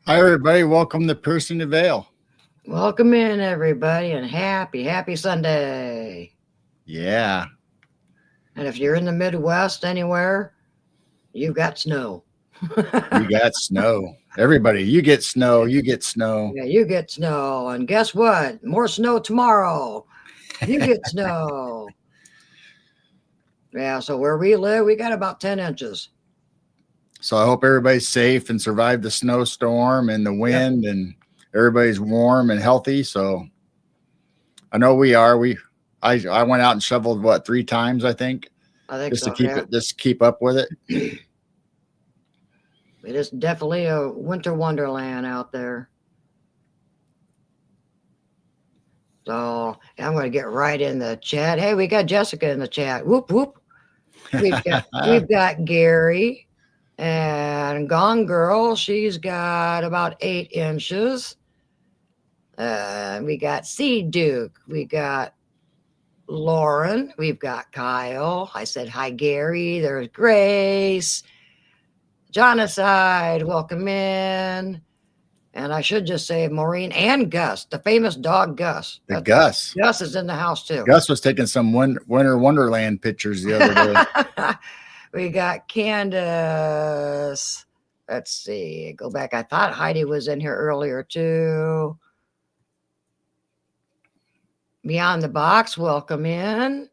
Hi, everybody. Welcome to Piercing the Veil. Welcome in, everybody, and happy Sunday. Yeah, And if you're in the Midwest anywhere, you've got snow. we got snow. Everybody, you get snow. You get snow. Yeah, you get snow. And guess what? More snow tomorrow. You get snow. Yeah, so where we live, we got about 10 inches. So I hope everybody's safe and survived the snowstorm and the Yep, wind, and everybody's warm and healthy. So I know we are. I went out and shoveled what 3 times, I think, I think just to so. keep Yeah. it, just keep up with it. It is definitely a winter wonderland out there. So I'm going to get right in the chat. Hey, we got Jessica in the chat. Whoop whoop. We've got Gary and Gone Girl. She's got about 8 inches. We got Seed Duke. We got Lauren. We've got Kyle. I said hi, Gary. There's Grace. Jonacide, welcome in. And I should just say Maureen and Gus, the famous dog Gus. The Gus. Gus is in the house too. Gus was taking some winter wonderland pictures the other day. We got Candace. Let's see. Go back. I thought Heidi was in here earlier too. Beyond the Box, welcome in.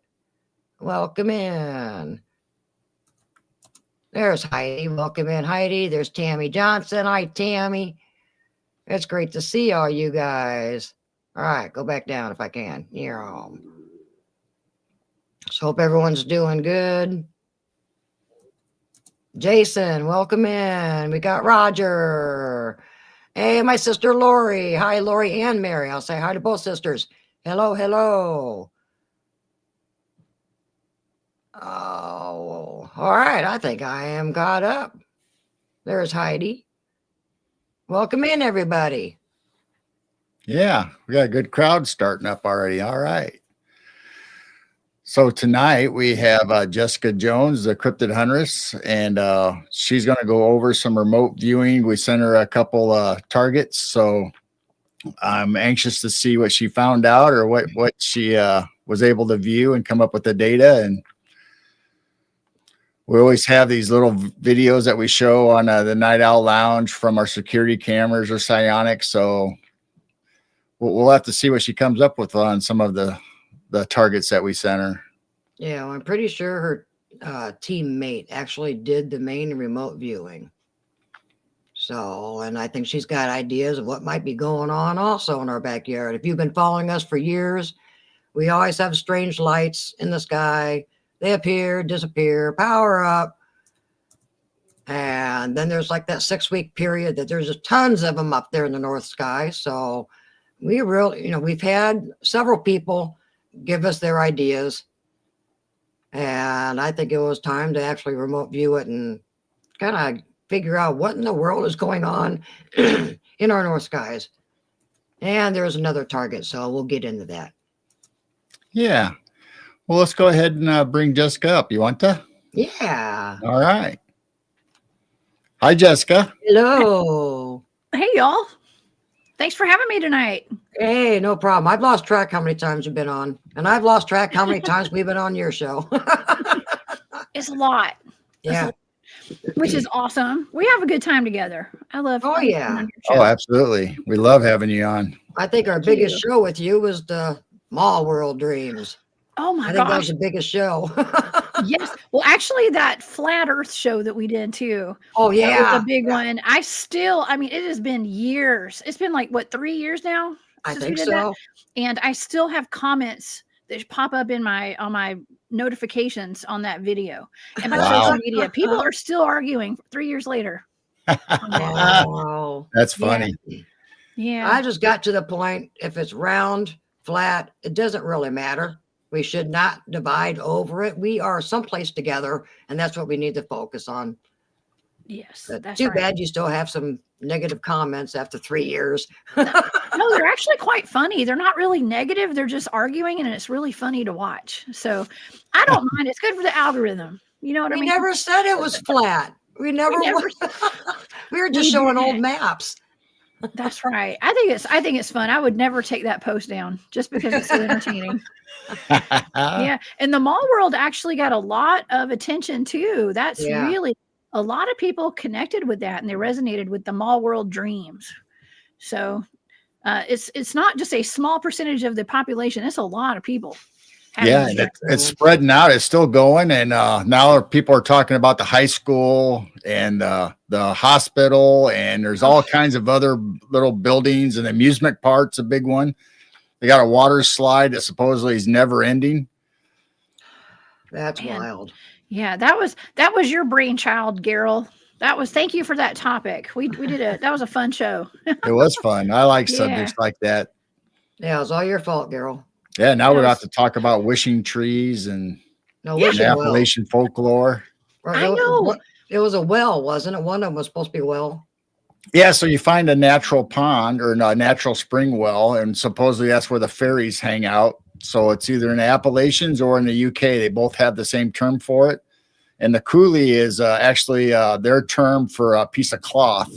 Welcome in. There's Heidi. Welcome in, Heidi. There's Tammy Johnson. Hi, Tammy. It's great to see all you guys. All right, go back down if I can. Yeah. So hope everyone's doing good. Jason, welcome in. We got Roger. Hey, my sister Lori. Hi, Lori and Mary. I'll say hi to both sisters. Hello, hello. Oh, all right. I think I am caught up. There's Heidi. Welcome in, everybody. Yeah, we got a good crowd starting up already. All right. So tonight we have Jessica Jones, the Cryptid Huntress, and she's going to go over some remote viewing. We sent her a couple targets, so I'm anxious to see what she found out or what she was able to view and come up with the data. And we always have these little videos that we show on the Night Owl Lounge from our security cameras or psionics. So we'll have to see what she comes up with on some of the targets that we sent her. Yeah, I'm pretty sure her teammate actually did the main remote viewing. So, and I think she's got ideas of what might be going on also in our backyard. If you've been following us for years, we always have strange lights in the sky. They appear, disappear, power up. And then there's like that 6-week period that there's just tons of them up there in the north sky. So we really, we've had several people give us their ideas. And I think it was time to actually remote view it and kind of figure out what in the world is going on in our north skies. And there's another target, so we'll get into that. Yeah. Well, let's go ahead and bring Jessica up. You want to? Yeah. All right. Hi, Jessica. Hello. Hey, y'all. Thanks for having me tonight. Hey, no problem. I've lost track how many times you've been on, and I've lost track how many times we've been on your show. It's a lot. Yeah. Which is awesome. We have a good time together. I love. Oh, yeah. Oh, absolutely. We love having you on. I think our biggest show with you was the Mall World Dreams. Oh my I think that was gosh. the biggest show. Yes. Well, actually, that Flat Earth show that we did too. Oh, That yeah. was a big one. I mean, it has been years. It's been like, what, 3 years now? I since we think did so. that? And I still have comments that pop up on my notifications on that video and my Wow. social media. People are still arguing 3 years later. Oh. That's funny. Yeah. I just got to the point, if it's round, flat, it doesn't really matter. We should not divide over it. We are someplace together, and that's what we need to focus on. Yes. But That's too right. bad you still have some negative comments after 3 years. No, they're actually quite funny. They're not really negative. They're just arguing, and it's really funny to watch. So I don't mind. It's good for the algorithm. You know what I We mean? never said it was flat. We never. never- We were just We showing did. old maps. That's right. I think it's fun. I would never take that post down just because it's so entertaining. Yeah. And the mall world actually got a lot of attention too. That's Yeah. really a lot of people connected with that and they resonated with the mall world dreams. So it's not just a small percentage of the population, it's a lot of people. Yeah, and it's spreading out. It's still going, and now people are talking about the high school and the hospital, and there's all kinds of other little buildings. And amusement park's a big one. They got a water slide that supposedly is never ending. That's wild. Yeah, that was your brainchild, Gerald. Thank you for that topic. We did that was a fun show. It was fun. I like subjects like that. Yeah, it's all your fault, Gerald. Yeah, now we're going to have to talk about wishing trees and Appalachian folklore. Right, I know. It was a well, wasn't it? One of them was supposed to be a well. Yeah, so you find a natural pond or a natural spring well, and supposedly that's where the fairies hang out. So it's either in the Appalachians or in the UK. They both have the same term for it. And the coulee is actually their term for a piece of cloth.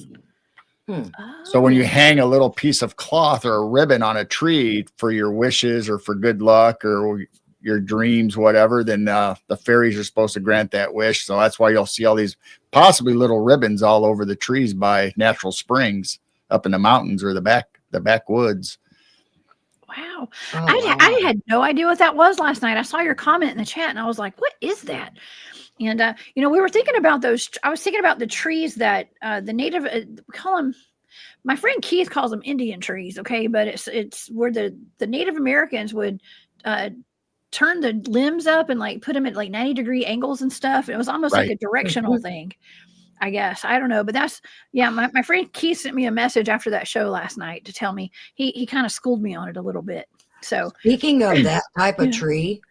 So when you hang a little piece of cloth or a ribbon on a tree for your wishes or for good luck or your dreams, whatever, then the fairies are supposed to grant that wish. So that's why you'll see all these possibly little ribbons all over the trees by natural springs up in the mountains or the backwoods. Wow. I had no idea what that was last night. I saw your comment in the chat and I was like, what is that? And, we were thinking about I was thinking about the trees that the native, we call them, my friend Keith calls them Indian trees. Okay. But it's where the Native Americans would turn the limbs up and like put them at like 90-degree angles and stuff. It was almost like a directional thing, I guess. I don't know. But my friend Keith sent me a message after that show last night to tell me he kind of schooled me on it a little bit. So speaking of that type of tree,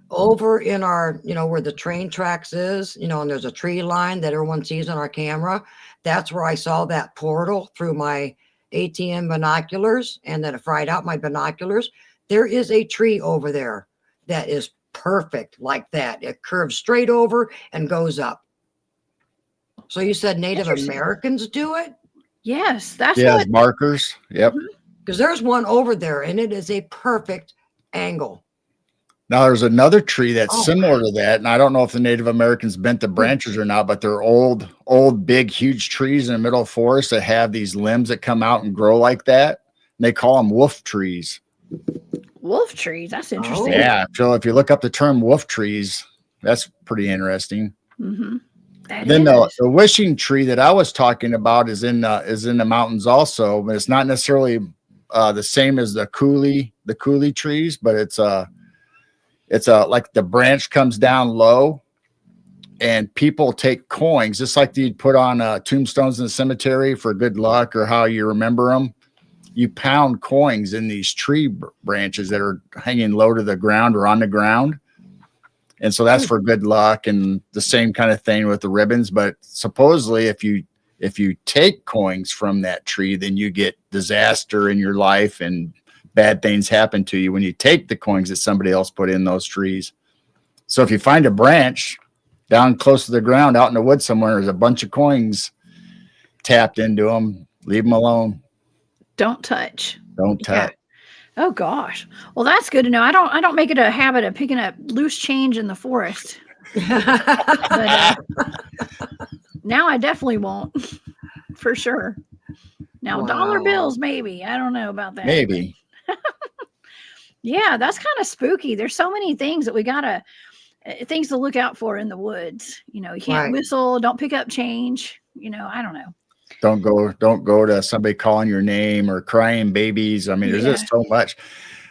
over in our, where the train tracks is, and there's a tree line that everyone sees on our camera. That's where I saw that portal through my ATM binoculars, and then it fried out my binoculars. There is a tree over there that is perfect like that. It curves straight over and goes up. So you said Native Americans do it? Yes, that's what markers. Yep. Because there's one over there, and it is a perfect angle. Now there's another tree that's similar to that, and I don't know if the Native Americans bent the branches or not, but they're old, big, huge trees in the middle of forest that have these limbs that come out and grow like that. And they call them wolf trees. Wolf trees, that's interesting. Yeah, so if you look up the term wolf trees, that's pretty interesting. Mm-hmm. Then the wishing tree that I was talking about is in the mountains also, but it's not necessarily the same as the coulee trees, but it's like the branch comes down low and people take coins, just like you'd put on tombstones in the cemetery for good luck or how you remember them. You pound coins in these tree branches that are hanging low to the ground or on the ground. And so that's for good luck, and the same kind of thing with the ribbons. But supposedly if you take coins from that tree, then you get disaster in your life and bad things happen to you when you take the coins that somebody else put in those trees. So if you find a branch down close to the ground out in the woods somewhere, there's a bunch of coins tapped into them, leave them alone. Don't touch. Don't touch. Yeah. Oh gosh. Well, that's good to know. I don't make it a habit of picking up loose change in the forest. But, now I definitely won't, for sure. Now dollar bills, maybe. I don't know about that. Maybe. Yeah, that's kind of spooky. There's so many things that we gotta things to look out for in the woods. You can't whistle. Don't pick up change. I don't know. Don't go to somebody calling your name or crying babies. I mean, there's just so much.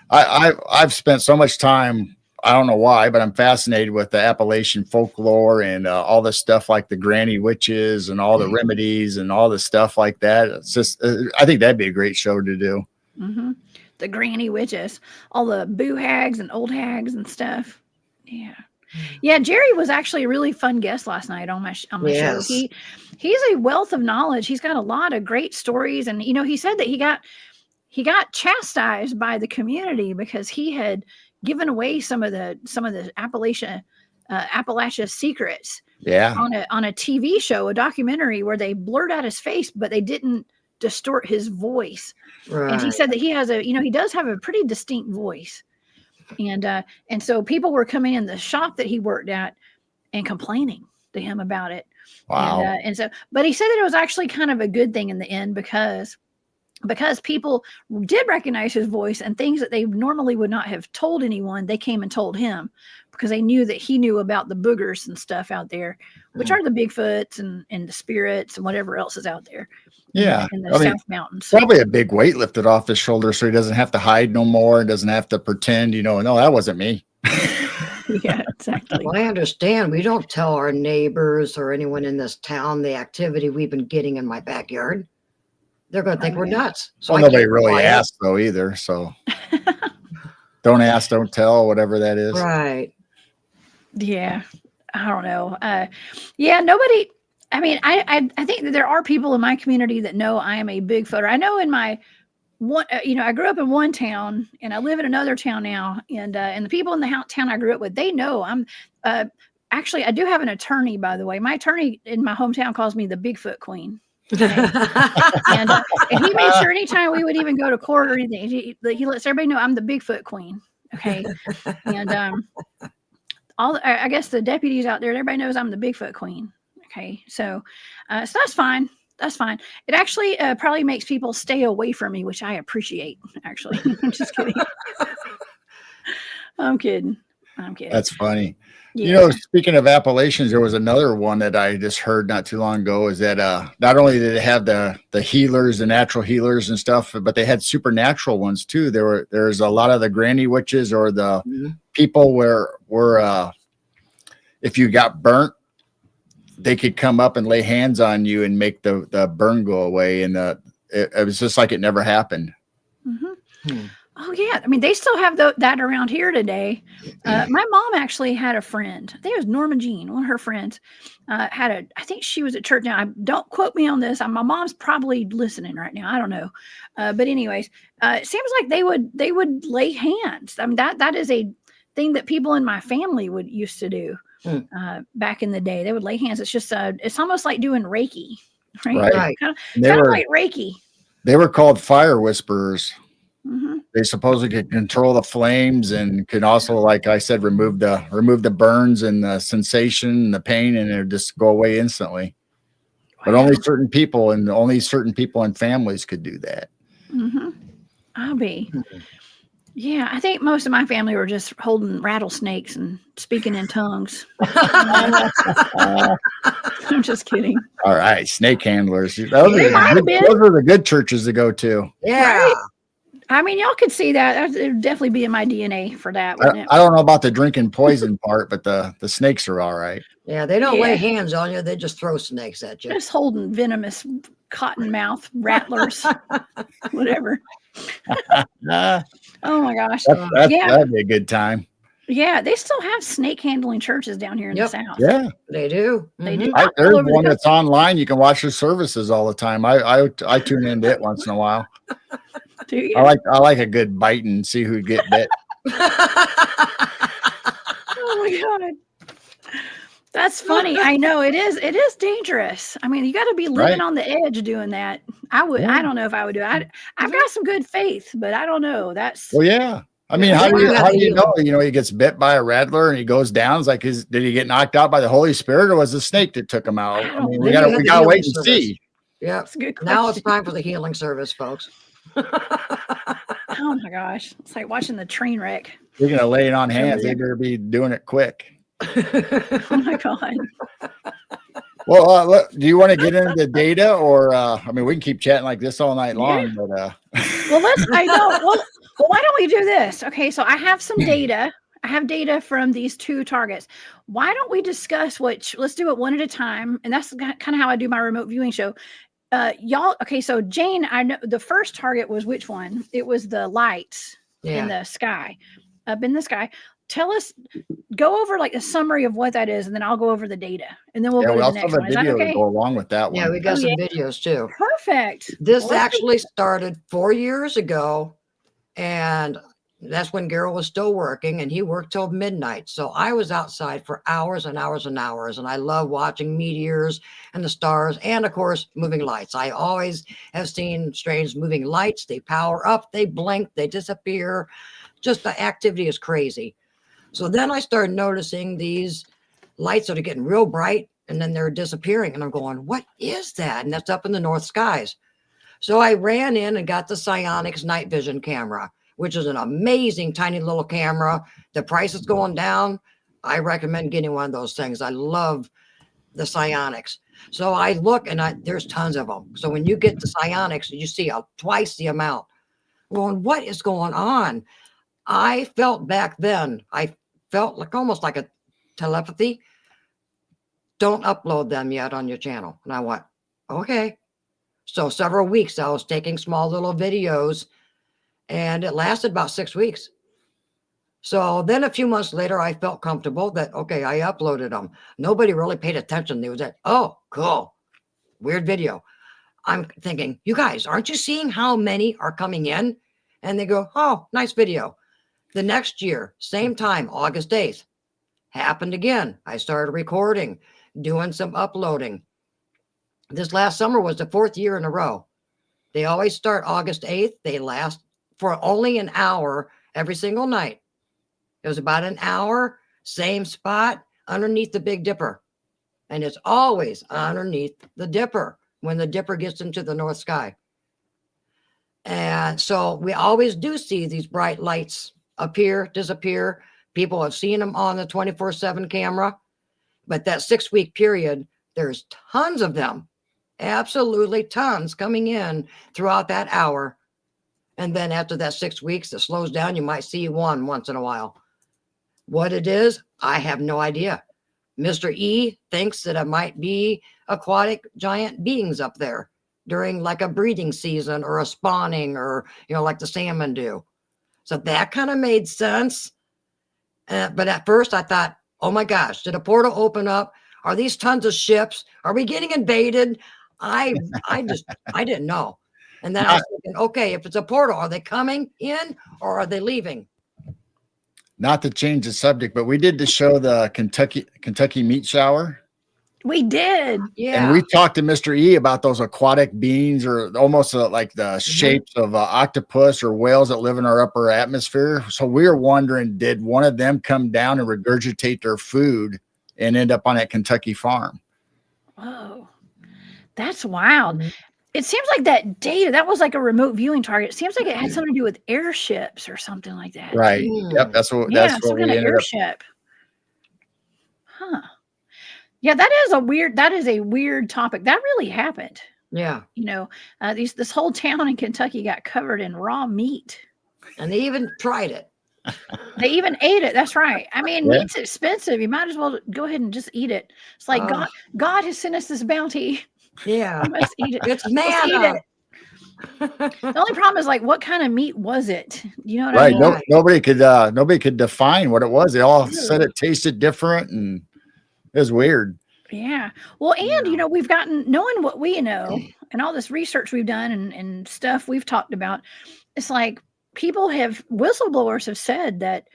I've spent so much time. I don't know why, but I'm fascinated with the Appalachian folklore and all the stuff like the granny witches and all the remedies and all the stuff like that. It's just, I think that'd be a great show to do. Mm-hmm. The granny witches, all the boo hags and old hags and stuff. Yeah. Yeah, Jerry was actually a really fun guest last night on my show. He's a wealth of knowledge. He's got a lot of great stories, and he said that he got chastised by the community because he had given away some of the Appalachia secrets. Yeah. On a TV show, a documentary where they blurred out his face, but they didn't distort his voice. Right. And he said that he has he does have a pretty distinct voice. And so people were coming in the shop that he worked at and complaining to him about it. Wow. But he said that it was actually kind of a good thing in the end because people did recognize his voice, and things that they normally would not have told anyone, they came and told him, because they knew that he knew about the boogers and stuff out there, which are the Bigfoots and the spirits and whatever else is out there. Yeah. In the South Mountains. Probably a big weight lifted off his shoulder, so he doesn't have to hide no more and doesn't have to pretend, no, that wasn't me. Yeah, exactly. Well, I understand. We don't tell our neighbors or anyone in this town the activity we've been getting in my backyard. They're going to think we're nuts. So nobody really asked though either. So don't ask, don't tell, whatever that is. Right. Yeah. I don't know. Yeah, nobody. I mean, I think that there are people in my community that know I am a Bigfooter. I know in my one, I grew up in one town and I live in another town now. And the people in the town I grew up with, they know I'm, actually, I do have an attorney, by the way. My attorney in my hometown calls me the Bigfoot Queen. Okay. and he made sure anytime we would even go to court or anything, he lets everybody know I'm the Bigfoot Queen. Okay. And I guess the deputies out there, everybody knows I'm the Bigfoot Queen. Okay. So that's fine. That's fine. It actually probably makes people stay away from me, which I appreciate, actually. I'm just kidding. I'm kidding. That's funny. Yeah. Speaking of appellations, there was another one that I just heard not too long ago, is that not only did they have the healers, the natural healers and stuff, but they had supernatural ones too. There's a lot of the granny witches or the people where if you got burnt, they could come up and lay hands on you and make the burn go away. And it was just like it never happened. Mm-hmm. Oh, yeah. I mean, they still have that around here today. My mom actually had a friend. I think it was Norma Jean, one of her friends, I think she was at church. Now, don't quote me on this. My mom's probably listening right now. I don't know. But anyways, it seems like they would lay hands. I mean, that is a thing that people in my family used to do back in the day. They would lay hands. It's just, it's almost like doing Reiki, right? Right. Kind of like Reiki. They were called fire whisperers. Mm-hmm. They supposedly could control the flames and could also, like I said, remove the burns and the sensation and the pain, and it would just go away instantly. Wow. But only certain people and families could do that. Mm-hmm. Yeah, I think most of my family were just holding rattlesnakes and speaking in tongues. I'm just kidding. All right, snake handlers. Those are the good churches to go to. Yeah. Right? I mean, y'all could see that. It would definitely be in my DNA for that. I don't know about the drinking poison part, but the snakes are all right. Yeah, they don't lay hands on you. They just throw snakes at you. Just holding venomous cottonmouth rattlers, whatever. Oh, my gosh. That'd be a good time. Yeah, they still have snake handling churches down here in the South. Yeah, they do. They do. There's one that's online. You can watch their services all the time. I tune into it once in a while. Do you? I like a good bite and see who get bit. Oh my God. That's funny. I know it is dangerous. I mean, you got to be living on the edge doing that. I don't know if I would do it. I've got some good faith, but I don't know. Well, yeah. I mean, how do you know? He gets bit by a rattler and he goes down. It's like, did he get knocked out by the Holy Spirit, or was the snake that took him out? I mean, we gotta wait and see. Yeah. Now it's time for the healing service, folks. Oh my gosh. It's like watching the train wreck. You're going to lay it on hands. They better be doing it quick. Oh my God. Well, do you want to get into the data, or, I mean, we can keep chatting like this all night long, but, well, why don't we do this? Okay. So I have some data. I have data from these two targets. Why don't we discuss let's do it one at a time. And that's kind of how I do my remote viewing show. Y'all, okay, so Jane, I know the first target was which one? It was the lights in the sky, up in the sky. Go over like a summary of what that is, and then I'll go over the data, and then we'll go to the next one. Is that okay? To go along with that one. Yeah, we got some videos too. Perfect. This actually started 4 years ago, and that's when Garrett was still working, and he worked till midnight. So I was outside for hours and hours and hours. And I love watching meteors and the stars and, of course, moving lights. I always have seen strange moving lights. They power up, they blink, they disappear. Just the activity is crazy. So then I started noticing these lights that are getting real bright and then they're disappearing. And I'm going, what is that? And that's up in the north skies. So I ran in and got the Psionics night vision camera, which is an amazing tiny little camera. The price is going down. I recommend getting one of those things. I love the Psionics. So I look and there's tons of them. So when you get the Psionics, you see twice the amount. Well, what is going on? I felt back then, I felt like almost like a telepathy. Don't upload them yet on your channel. And I went, okay. So several weeks I was taking small little videos, and it lasted about 6 weeks. So then a few months later, I felt comfortable that, okay, I uploaded them. Nobody really paid attention. They was like, oh, cool. Weird video. I'm thinking, you guys, aren't you seeing how many are coming in? And they go, oh, nice video. The next year, same time, August 8th, happened again. I started recording, doing some uploading. This last summer was the 4th year in a row. They always start August 8th. They last for only an hour every single night. It was about an hour, same spot underneath the Big Dipper. And it's always underneath the Dipper when the Dipper gets into the north sky. And so we always do see these bright lights appear, disappear. People have seen them on the 24/7 camera. But that 6-week period, there's tons of them. Absolutely tons coming in throughout that hour. And then after that 6 weeks, it slows down. You might see one once in a while. What it is, I have no idea. Mr. E thinks that it might be aquatic giant beings up there during like a breeding season or a spawning, or, like the salmon do. So that kind of made sense. But at first I thought, oh my gosh, did a portal open up? Are these tons of ships? Are we getting invaded? I didn't know. And then I was thinking, okay, if it's a portal, are they coming in or are they leaving? Not to change the subject, but we did the show, the Kentucky meat shower. We did. Yeah. And we talked to Mr. E about those aquatic beings, or almost like the shapes of octopus or whales that live in our upper atmosphere. So we were wondering, did one of them come down and regurgitate their food and end up on that Kentucky farm? Whoa, that's wild. It seems like that data, that was like a remote viewing target. It seems like it had something to do with airships or something like that. Right. Yep. That's what we ended airship. Huh. Yeah, that is a weird topic. That really happened. Yeah. This whole town in Kentucky got covered in raw meat. And they even tried it. They even ate it. That's right. I mean, meat's expensive. You might as well go ahead and just eat it. It's like God has sent us this bounty. Yeah. We must eat it. It's manna. The only problem is, like, what kind of meat was it? You know what I mean? Right. Nobody could define what it was. They all said it tasted different, and it was weird. Yeah. Well, and we've gotten, knowing what we know and all this research we've done and stuff we've talked about, it's like whistleblowers have said that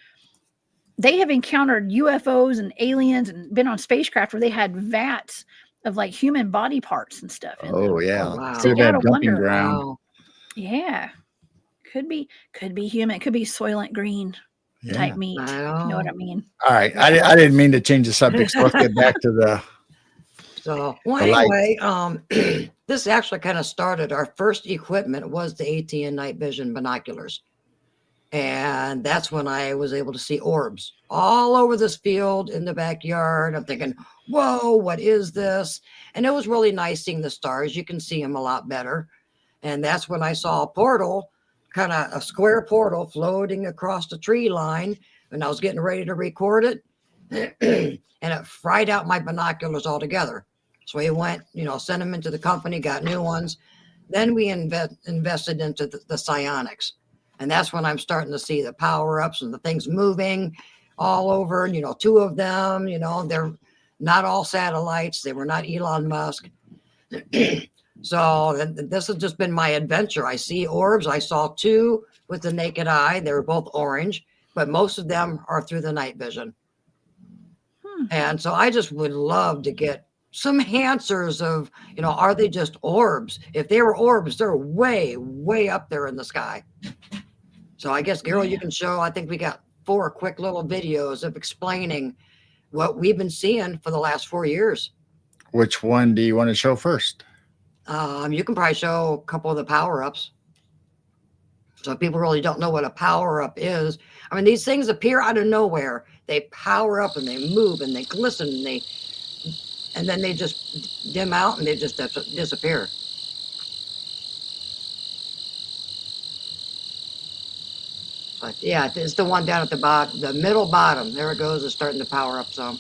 they have encountered UFOs and aliens and been on spacecraft where they had vats of like human body parts and stuff. Oh yeah. Oh, wow. So you gotta wonder. Ground. Wow. Yeah. Could be human. It could be Soylent Green type meat. You know what I mean? All right. I didn't mean to change the subject. So let's get back to the. So anyway, this actually kind of started. Our first equipment was the ATN night vision binoculars. And that's when I was able to see orbs all over this field in the backyard. I'm thinking, whoa, what is this? And it was really nice seeing the stars. You can see them a lot better. And that's when I saw a portal, kind of a square portal floating across the tree line. And I was getting ready to record it. And it fried out my binoculars altogether. So we went, sent them into the company, got new ones. Then we invested into the psionics. And that's when I'm starting to see the power-ups and the things moving all over, 2 of them, they're not all satellites. They were not Elon Musk. So this has just been my adventure. I see orbs. I saw 2 with the naked eye. They were both orange, but most of them are through the night vision. And so I just would love to get some answers of, are they just orbs? If they were orbs, they're way, way up there in the sky. So I guess, Carol, you can show, I think we got 4 quick little videos of explaining what we've been seeing for the last 4 years. Which one do you want to show first? You can probably show a couple of the power-ups. So people really don't know what a power-up is. I mean, these things appear out of nowhere. They power up and they move and they glisten and then they just dim out and they just disappear. But yeah, it's the one down at the bottom, the middle bottom. There it goes. It's starting to power up some.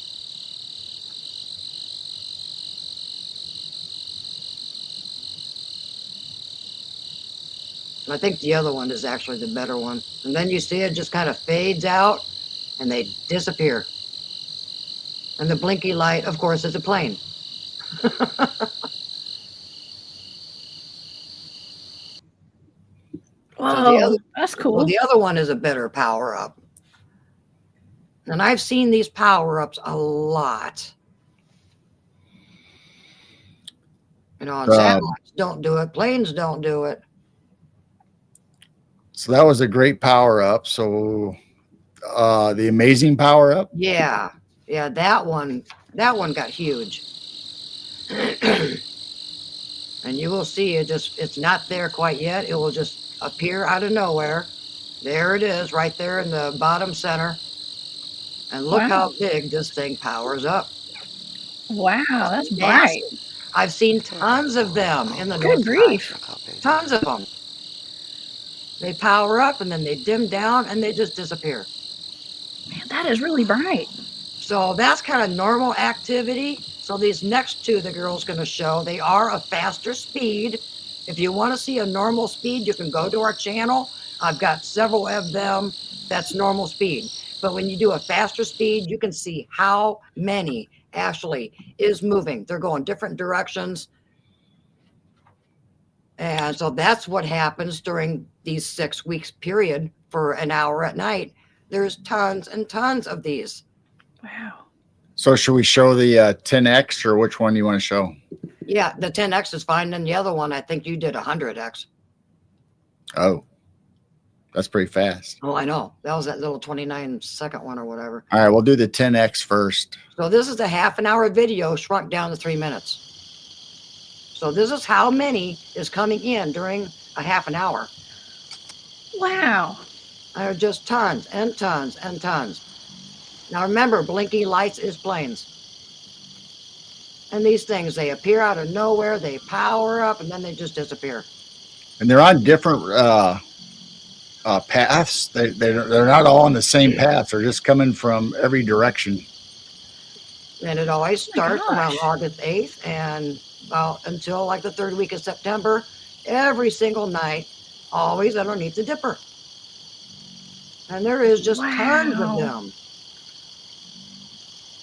I think the other one is actually the better one. And then you see it just kind of fades out and they disappear. And the blinky light, of course, is a plane. Whoa, that's cool. Well, the other one is a better power up. And I've seen these power ups a lot. Satellites don't do it. Planes don't do it. So that was a great power up. So the amazing power up. Yeah. Yeah. That one got huge. And you will see it's not there quite yet. It will just appear out of nowhere. There it is right there in the bottom center. And look how big this thing powers up. Wow, that's bright. I've seen tons of them in the Good grief. Tons of them. They power up and then they dim down and they just disappear. Man, that is really bright. So that's kind of normal activity. So these next 2 the girl's going to show, they are a faster speed. If you want to see a normal speed, you can go to our channel. I've got several of them. That's normal speed. But when you do a faster speed, you can see how many actually is moving. They're going different directions. And so that's what happens during these 6 weeks period for an hour at night. There's tons and tons of these. Wow. So should we show the 10X or which one do you want to show? Yeah, the 10X is fine. And the other one, I think you did 100X. Oh, that's pretty fast. Oh, I know. That was that little 29-second one or whatever. All right, we'll do the 10X first. So this is a half-an-hour video shrunk down to 3 minutes. So this is how many is coming in during a half an hour. Wow. There are just tons and tons and tons. Now remember, blinking lights is planes. And these things, they appear out of nowhere, they power up, and then they just disappear. And they're on different paths. They're not all on the same path. They're just coming from every direction. And it always starts around August 8th and until like the 3rd week of September, every single night, always underneath the dipper. And there is just tons of them.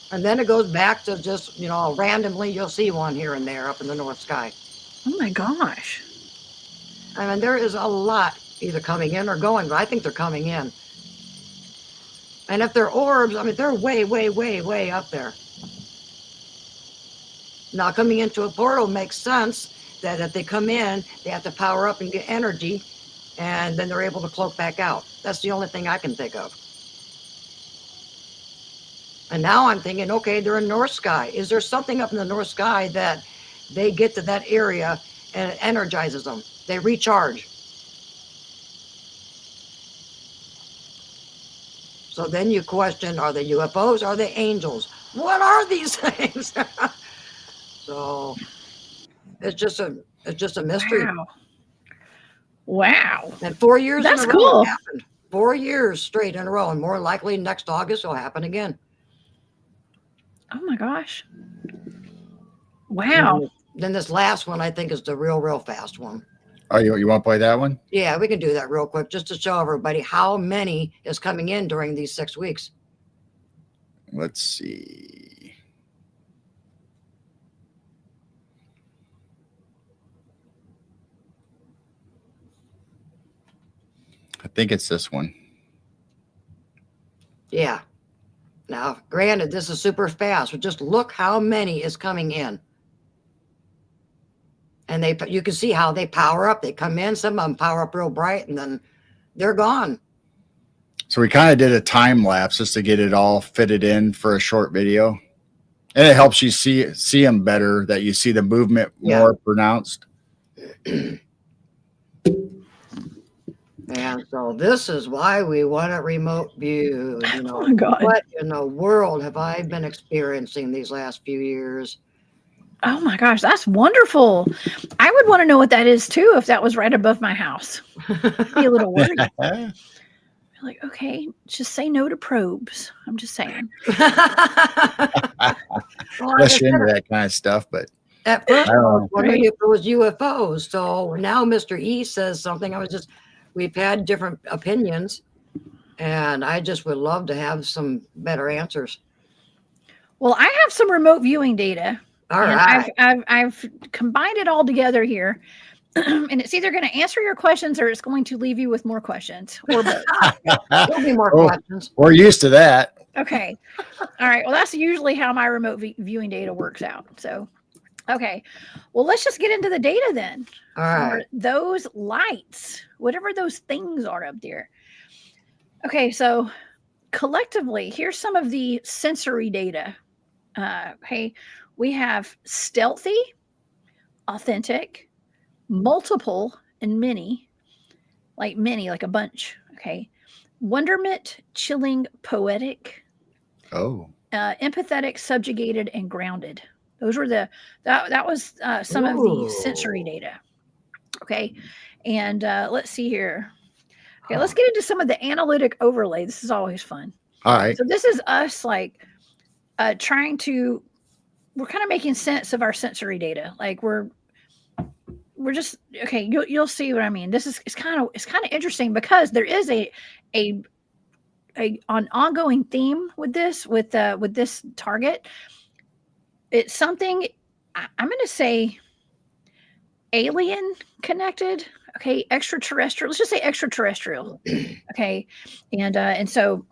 And then it goes back to just, randomly you'll see one here and there up in the north sky. Oh my gosh. I mean, there is a lot either coming in or going, but I think they're coming in. And if they're orbs, I mean, they're way, way, way, way up there. Now, coming into a portal makes sense that if they come in, they have to power up and get energy, and then they're able to cloak back out. That's the only thing I can think of. And now I'm thinking, okay, they're in north sky. Is there something up in the north sky that they get to that area and it energizes them? They recharge. So then you question, are they UFOs? Are they angels? What are these things? So it's just a mystery. Wow. And 4 years That's in a row cool. it happened. 4 years straight in a row, and more likely next August will happen again. Oh my gosh. Wow. Then this last one I think is the real fast one. Oh, you want to play that one? Yeah, we can do that real quick just to show everybody how many is coming in during these 6 weeks. Let's see. I think it's this one. Yeah. Now, granted, this is super fast, but just look how many is coming in. And you can see how they power up. They come in, some of them power up real bright, and then they're gone. So we kind of did a time lapse just to get it all fitted in for a short video. And it helps you see them better, that you see the movement more pronounced. And so this is why we want it remote viewed. You know, oh my God. What in the world have I been experiencing these last few years? Oh my gosh, that's wonderful. I would want to know what that is too if that was right above my house. I'd be a little worried. Like, okay, just say no to probes. I'm just saying. Unless you're into that kind of stuff, but at first I was wondering if it was UFOs. So now Mr. E says something. We've had different opinions, and I just would love to have some better answers. Well, I have some remote viewing data. All right. I've combined it all together here. And it's either going to answer your questions or it's going to leave you with more questions, or both. There'll be more questions. We're used to that. Okay. All right. Well, that's usually how my remote viewing data works out. So, okay. Well, let's just get into the data then. All right. For those lights, whatever those things are up there. Okay. So collectively, here's some of the sensory data. Okay. We have stealthy, authentic, multiple, and many, like a bunch. Okay. Wonderment, chilling, poetic. Oh. Empathetic, subjugated, and grounded. Those were that was some of the sensory data. Okay. And let's see here. Okay. Let's get into some of the analytic overlay. This is always fun. All right. So this is us like we're kind of making sense of our sensory data. Like we're just, okay, you'll see what I mean. It's kind of interesting because there is an ongoing theme with this target. It's something I'm going to say alien connected. Okay. Extraterrestrial. Let's just say extraterrestrial. Okay. And so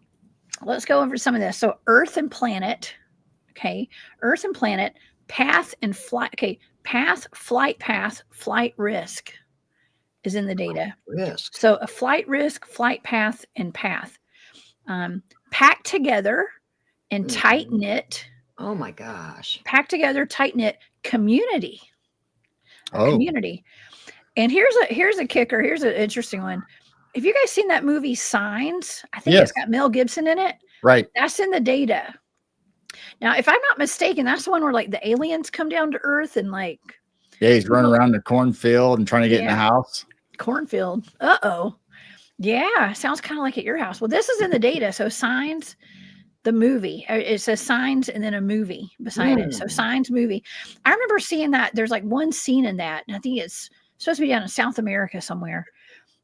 let's go over some of this. So Earth and planet. Okay. Earth and planet, path and flight. Okay. Path, flight path, flight risk is in the data. Risk. So a flight risk, flight path, and path. Packed together and tight knit. Oh my gosh. Packed together, tight knit community. Community. And here's a kicker. Here's an interesting one. Have you guys seen that movie Signs? I think it's got Mel Gibson in it. Right. That's in the data. Now, if I'm not mistaken, that's the one where like the aliens come down to Earth and like. Yeah, he's running around the cornfield and trying to get in the house. Cornfield. Uh-oh. Yeah, sounds kind of like at your house. Well, this is in the data. So Signs, the movie. It says Signs and then a movie beside it. So Signs movie. I remember seeing that. There's like one scene in that. And I think it's supposed to be down in South America somewhere.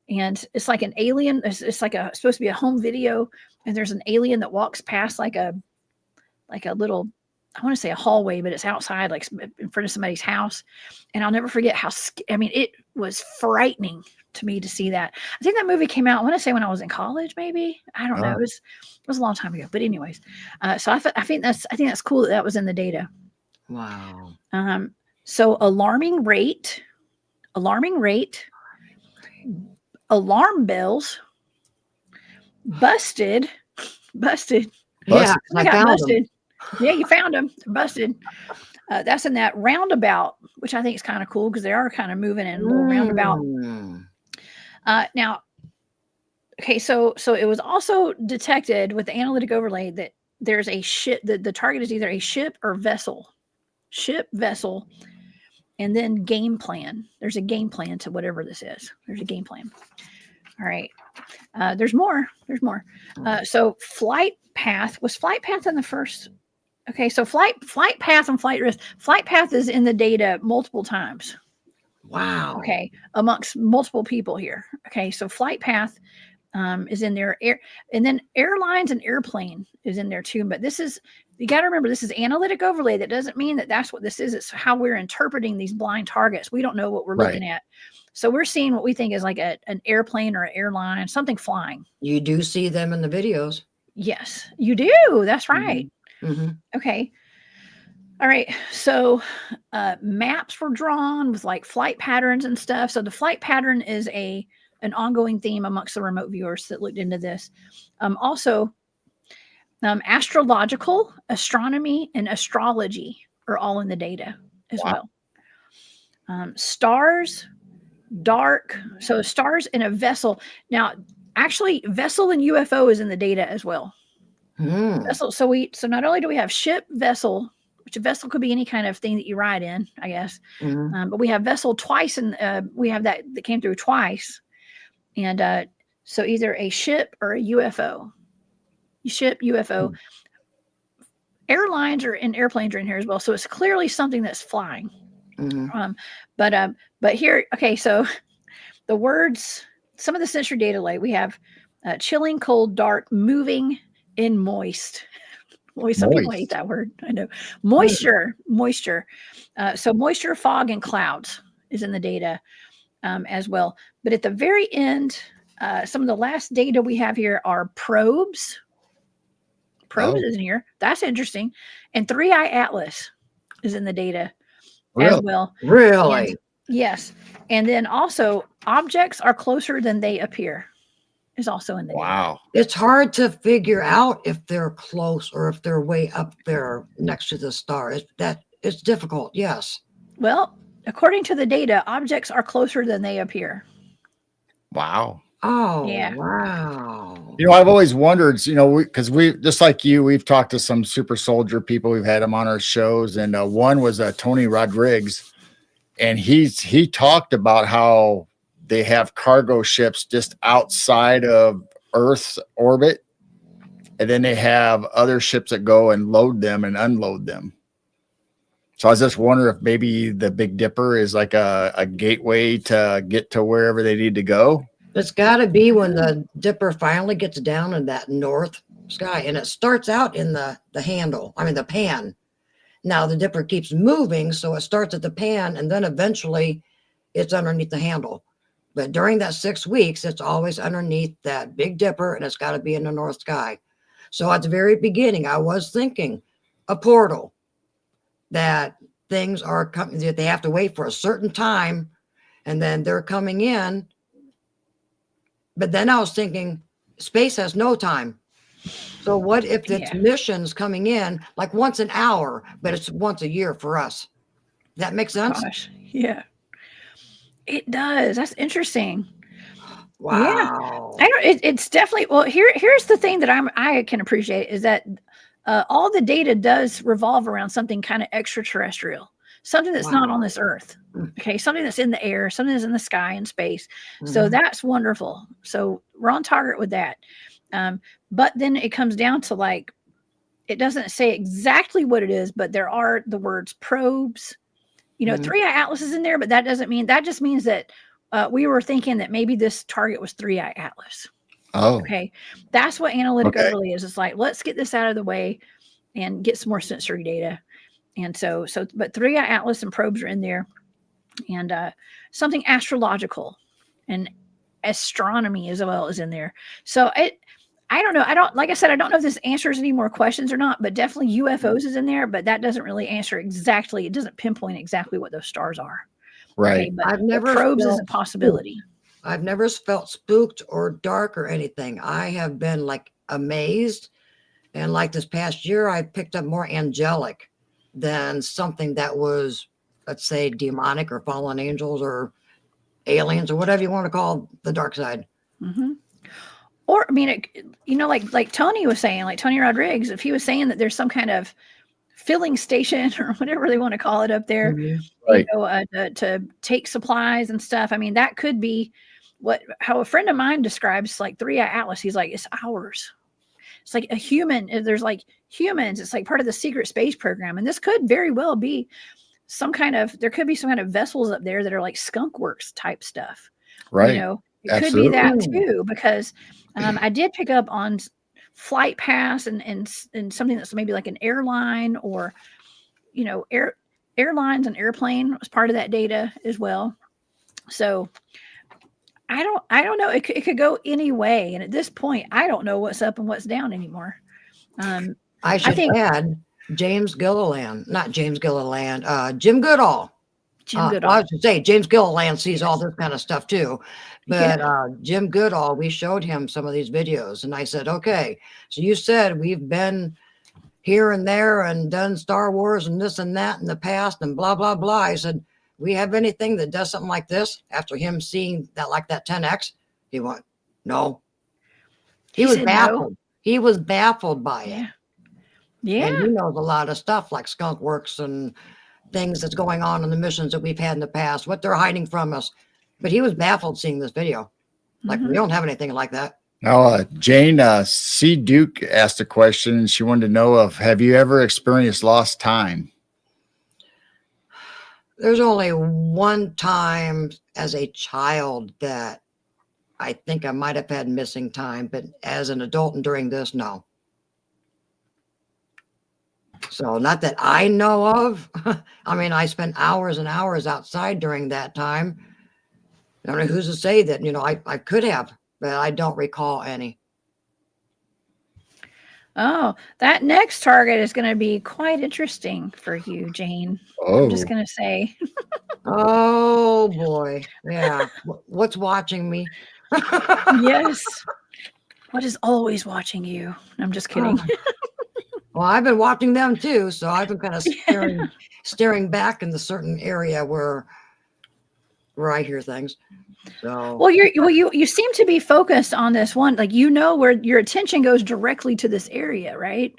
And it's like an alien. It's like supposed to be a home video. And there's an alien that walks past like a little, I want to say a hallway, but it's outside, like in front of somebody's house. And I'll never forget it was frightening to me to see that. I think that movie came out, I want to say when I was in college, maybe. I don't know. It was a long time ago, but anyways. So I think that's cool that was in the data. Wow. So alarming rate, alarm bells, busted. Yeah, I got busted. Yeah, you found them. They're busted. That's in that roundabout, which I think is kind of cool because they are kind of moving in a little roundabout. Now, okay, so it was also detected with the analytic overlay that there's a ship. The target is either a ship or vessel. Ship, vessel, and then game plan. There's a game plan to whatever this is. There's a game plan. All right. There's more. So flight path. Was flight path in the first? Okay. So flight path and flight risk. Flight path is in the data multiple times. Wow. Okay. Amongst multiple people here. Okay. So flight path is in there. And then airlines and airplane is in there too. But this is you got to remember, this is analytic overlay. That doesn't mean that that's what this is. It's how we're interpreting these blind targets. We don't know what we're looking at. So we're seeing what we think is like an airplane or an airline, something flying. You do see them in the videos. Yes, you do. That's right. Mm-hmm. Okay. All right. So maps were drawn with like flight patterns and stuff. So the flight pattern is an ongoing theme amongst the remote viewers that looked into this. Also, astrological, astronomy, and astrology are all in the data as well. Stars, dark. So stars in a vessel. Now, actually, vessel and UFO is in the data as well. Vessel. So not only do we have ship, vessel, which a vessel could be any kind of thing that you ride in, I guess. But we have vessel twice, and we have that came through twice. And so either a ship or a UFO. Ship, UFO. Airlines and airplanes are in here as well. So it's clearly something that's flying. But here, okay, so the words, some of the sensory data, like we have chilling, cold, dark, moving, and moist. Some people hate that word. I know. Moisture. So moisture, fog, and clouds is in the data as well. But at the very end, some of the last data we have here are probes. Probes is in here. That's interesting. And 3-eye atlas is in the data as well. Really? And, yes. And then also objects are closer than they appear is also in the data. It's hard to figure out if they're close or if they're way up there next to the star. It's difficult. Yes. Well, according to the data, objects are closer than they appear. Wow. Oh, yeah. Wow. I've always wondered, because we, just like you, we've talked to some super soldier people. We've had them on our shows. And one was Tony Rodriguez. And he talked about how they have cargo ships just outside of Earth's orbit. And then they have other ships that go and load them and unload them. So I was just wondering if maybe the Big Dipper is like a gateway to get to wherever they need to go. It's got to be when the Dipper finally gets down in that north sky, and it starts out in the pan. Now the Dipper keeps moving, so it starts at the pan, and then eventually it's underneath the handle. But during that 6 weeks, it's always underneath that Big Dipper, and it's got to be in the north sky. So at the very beginning, I was thinking a portal, that things are coming, that they have to wait for a certain time, and then they're coming in. But then I was thinking, space has no time. So what if it's missions coming in like once an hour, but it's once a year for us? That makes sense? Gosh, yeah. It does. That's interesting. Wow. Yeah. It's definitely, well, here's the thing that I can appreciate is that all the data does revolve around something kind of extraterrestrial. Something that's not on this earth. Okay. Something that's in the air, something that's in the sky and space. So that's wonderful. So we're on target with that. But then it comes down to like, it doesn't say exactly what it is, but there are the words probes, 3-eye atlas is in there, but that just means that we were thinking that maybe this target was 3-eye atlas. Oh, okay. That's what analytic overlay is. It's like, let's get this out of the way and get some more sensory data. And but 3-eye atlas and probes are in there, and something astrological and astronomy as well is in there. So I don't know. Like I said, I don't know if this answers any more questions or not, but definitely UFOs is in there, but that doesn't really answer exactly. It doesn't pinpoint exactly what those stars are. Right. Okay, but I've never probes is a possibility. I've never felt spooked or dark or anything. I have been like amazed. And like this past year, I picked up more angelic than something that was, let's say, demonic or fallen angels or aliens or whatever you want to call the dark side. Or, I mean, like Tony was saying, like Tony Rodriguez, if he was saying that there's some kind of filling station or whatever they want to call it up there, Right. To take supplies and stuff. I mean, that could be how a friend of mine describes like 3-eye atlas. He's like, it's ours. It's like a human. There's like humans. It's like part of the secret space program. And this could very well be there could be some kind of vessels up there that are like skunk works type stuff. Right. It Absolutely. could be that too, because I did pick up on flight paths and something that's maybe like an airline or, airlines and airplane was part of that data as well. So I don't know. It could go any way. And at this point, I don't know what's up and what's down anymore. I should add James Gilliland, not James Gilliland, Jim Goodall. Goodall. I was to say James Gilliland sees all this kind of stuff too. But Jim Goodall, we showed him some of these videos and I said, okay, so you said we've been here and there and done Star Wars and this and that in the past and blah, blah, blah. I said, we have anything that does something like this? After him seeing that, like that 10X, he went, no. He was baffled. No. He was baffled by it. Yeah. And he knows a lot of stuff like skunk works and things that's going on in the missions that we've had in the past, what they're hiding from us. But he was baffled seeing this video. Like, we don't have anything like that. Now, Jane C. Duke asked a question. She wanted to know have you ever experienced lost time? There's only one time as a child that I think I might have had missing time, but as an adult and during this, no. So not that I know of. I mean, I spent hours and hours outside during that time. I don't know who's to say that, I could have, but I don't recall any. Oh, that next target is going to be quite interesting for you, Jane. Oh. I'm just going to say. Oh, boy. Yeah. What's watching me? Yes. What is always watching you? I'm just kidding. Well, I've been watching them too. So I've been kind of staring back in the certain area where I hear things. So well, you seem to be focused on this one, like where your attention goes directly to this area, right?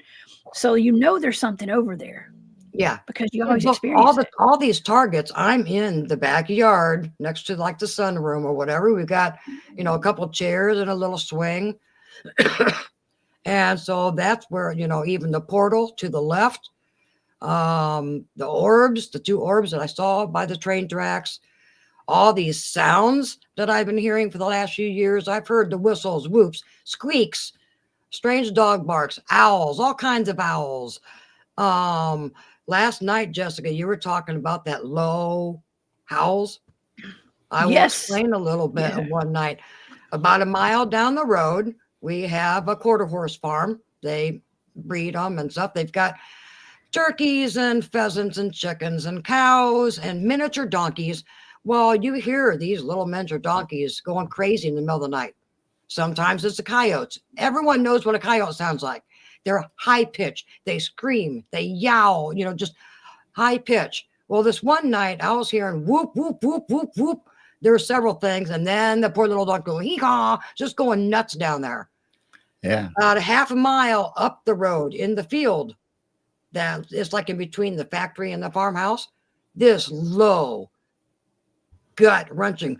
So there's something over there. Yeah, because you always experience all these targets. I'm in the backyard next to like the sunroom or whatever. We've got a couple chairs and a little swing, and so that's where even the portal to the left, the two orbs that I saw by the train tracks. All these sounds that I've been hearing for the last few years. I've heard the whistles, whoops, squeaks, strange dog barks, owls, all kinds of owls. Last night, Jessica, you were talking about that low howls. I will explain a little bit of one night. About a mile down the road, we have a quarter horse farm. They breed them and stuff. They've got turkeys and pheasants and chickens and cows and miniature donkeys. Well, you hear these little miniature donkeys going crazy in the middle of the night. Sometimes it's the coyotes. Everyone knows what a coyote sounds like. They're high pitched. They scream. They yowl, just high pitch. Well, this one night I was hearing whoop, whoop, whoop, whoop, whoop. There were several things. And then the poor little dog going, hee-haw, just going nuts down there. Yeah. About a half a mile up the road in the field, that it's like in between the factory and the farmhouse, this low, gut-wrenching,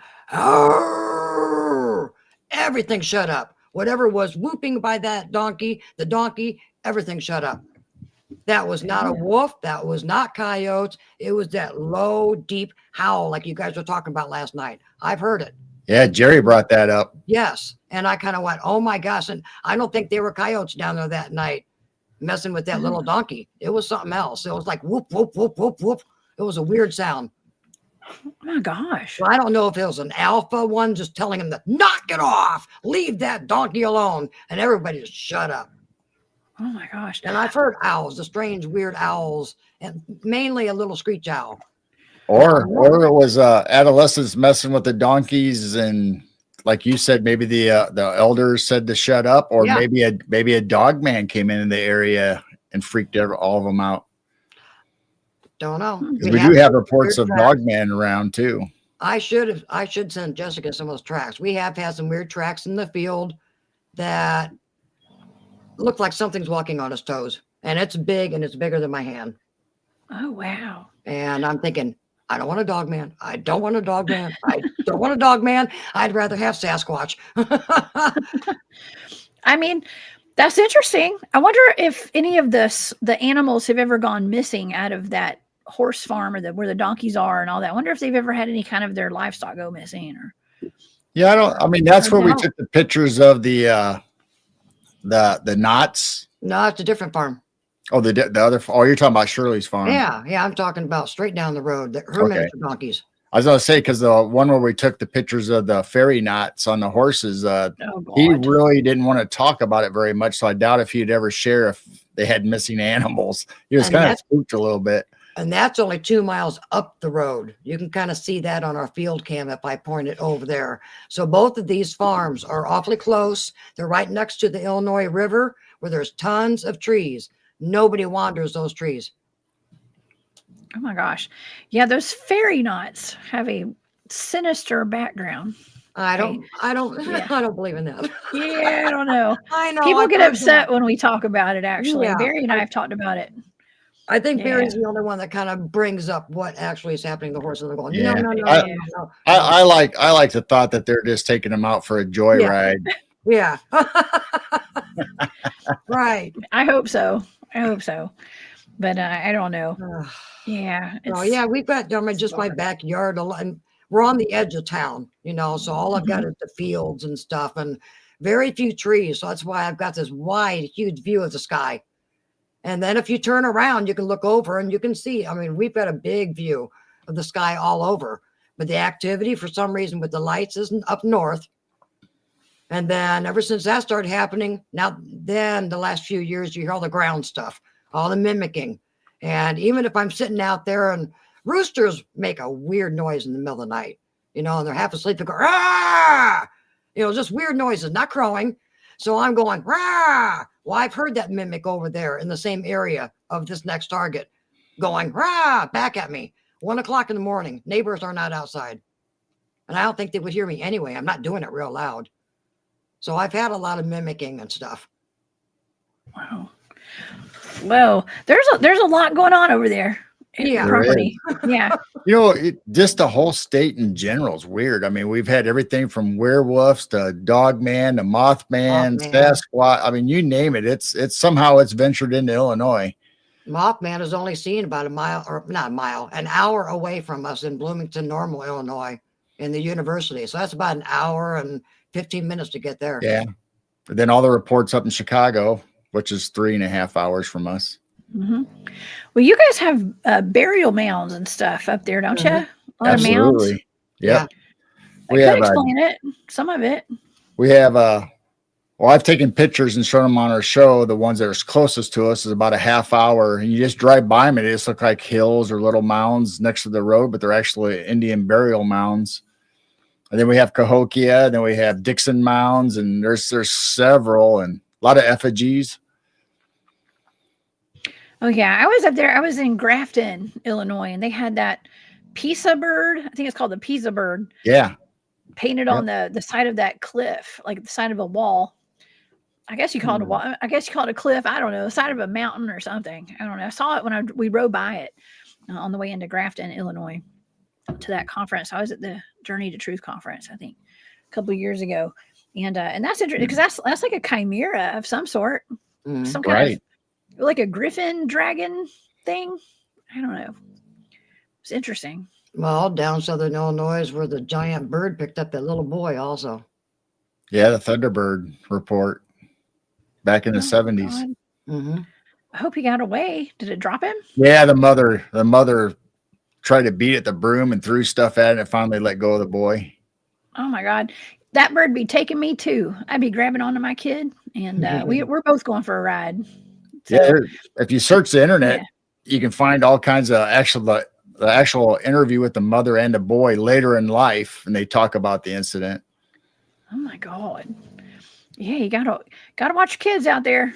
everything shut up. Whatever was whooping by that donkey, the donkey, everything shut up. That was not a wolf. That was not coyotes. It was that low, deep howl like you guys were talking about last night. I've heard it. Yeah, Jerry brought that up. Yes. And I kind of went, oh my gosh. And I don't think there were coyotes down there that night messing with that little donkey. It was something else. It was like whoop, whoop, whoop, whoop, whoop. It was a weird sound. Oh my gosh. Well, I don't know if it was an alpha one just telling him to knock it off, leave that donkey alone. And everybody just shut up. Oh my gosh. And I've heard owls, the strange, weird owls, and mainly a little screech owl. Or it was adolescents messing with the donkeys, and like you said, maybe the elders said to shut up, or maybe a dog man came in the area and freaked all of them out. Don't know. We do have reports of dog man around too. I should send Jessica some of those tracks. We have had some weird tracks in the field that look like something's walking on its toes, and it's big and it's bigger than my hand. Oh, wow. And I'm thinking, I don't want a dog man. I don't want a dog man. I don't want a dog man. I'd rather have Sasquatch. I mean, that's interesting. I wonder if any of the animals have ever gone missing out of that horse farm or where the donkeys are and all that. I wonder if they've ever had any kind of their livestock go missing or. Yeah, I mean, that's where we took the pictures of the The knots. No, it's a different farm. Oh, the other. Oh, you're talking about Shirley's farm. Yeah, I'm talking about straight down the road. Her Okay. miniature donkeys. I was gonna say, because the one where we took the pictures of the fairy knots on the horses, he really didn't want to talk about it very much. So I doubt if he'd ever share if they had missing animals. He was kind of spooked a little bit. And that's only 2 miles up the road. You can kind of see that on our field cam if I point it over there. So both of these farms are awfully close. They're right next to the Illinois River, where there's tons of trees. Nobody wanders those trees. Oh my gosh. Yeah, those fairy knots have a sinister background. I don't believe in that. Yeah, I don't know. I know. People get upset when we talk about it, actually. Yeah. Barry and I have talked about it. I think Barry's the only one that kind of brings up what actually is happening to the horses. They're going, Yeah. no. I like the thought that they're just taking them out for a joyride. Yeah. Right. I hope so. But I don't know. Yeah. We've got just my backyard. And we're on the edge of town, so all I've got is the fields and stuff and very few trees. So that's why I've got this wide, huge view of the sky. And then if you turn around, you can look over and you can see, we've got a big view of the sky all over, but the activity for some reason with the lights isn't up north. And then ever since that started happening, then the last few years, you hear all the ground stuff, all the mimicking. And even if I'm sitting out there and roosters make a weird noise in the middle of the night, and they're half asleep, they go, ah, just weird noises, not crowing. So I'm going, rah. Well, I've heard that mimic over there in the same area of this next target going, rah, back at me. 1 o'clock in the morning. Neighbors are not outside. And I don't think they would hear me anyway. I'm not doing it real loud. So I've had a lot of mimicking and stuff. Wow. Well, there's a lot going on over there. Yeah. Property. Yeah. Just the whole state in general is weird. We've had everything from werewolves to Dogman to Mothman, Sasquatch. You name it. It's somehow ventured into Illinois. Mothman is only seen about an hour away from us in Bloomington, Normal, Illinois, in the university. So that's about an hour and 15 minutes to get there. Yeah. But then all the reports up in Chicago, which is 3.5 hours from us. Mm-hmm. Well, you guys have burial mounds and stuff up there, don't you? A lot of mounds. Yeah. I could explain it. Some of it. We have I've taken pictures and shown them on our show. The ones that are closest to us is about a half hour, and you just drive by them, and they just look like hills or little mounds next to the road, but they're actually Indian burial mounds. And then we have Cahokia, and then we have Dixon mounds, and there's several, and a lot of effigies. Oh yeah, I was up there. I was in Grafton, Illinois, and they had that Pisa bird. I think it's called the Pisa bird. Yeah. Painted on the side of that cliff, like the side of a wall. I guess you call it a wall. I guess you call it a cliff. I don't know, the side of a mountain or something. I don't know. I saw it when we rode by it on the way into Grafton, Illinois, to that conference. I was at the Journey to Truth conference, I think, a couple of years ago, and that's interesting because that's like a chimera of some sort, some kind of like a griffin dragon thing. I don't know. It's interesting. Well, down southern Illinois is where the giant bird picked up that little boy also. Yeah, the Thunderbird report back in the 70s. Mm-hmm. I hope he got away. Did it drop him? Yeah, the mother tried to beat it, the broom, and threw stuff at it, and it finally let go of the boy. Oh my God. That bird be taking me too. I'd be grabbing onto my kid, and we're both going for a ride. So, yeah, if you search the internet, you can find all kinds of the actual interview with the mother and the boy later in life, and they talk about the incident. Oh my God. Yeah, you gotta watch your kids out there.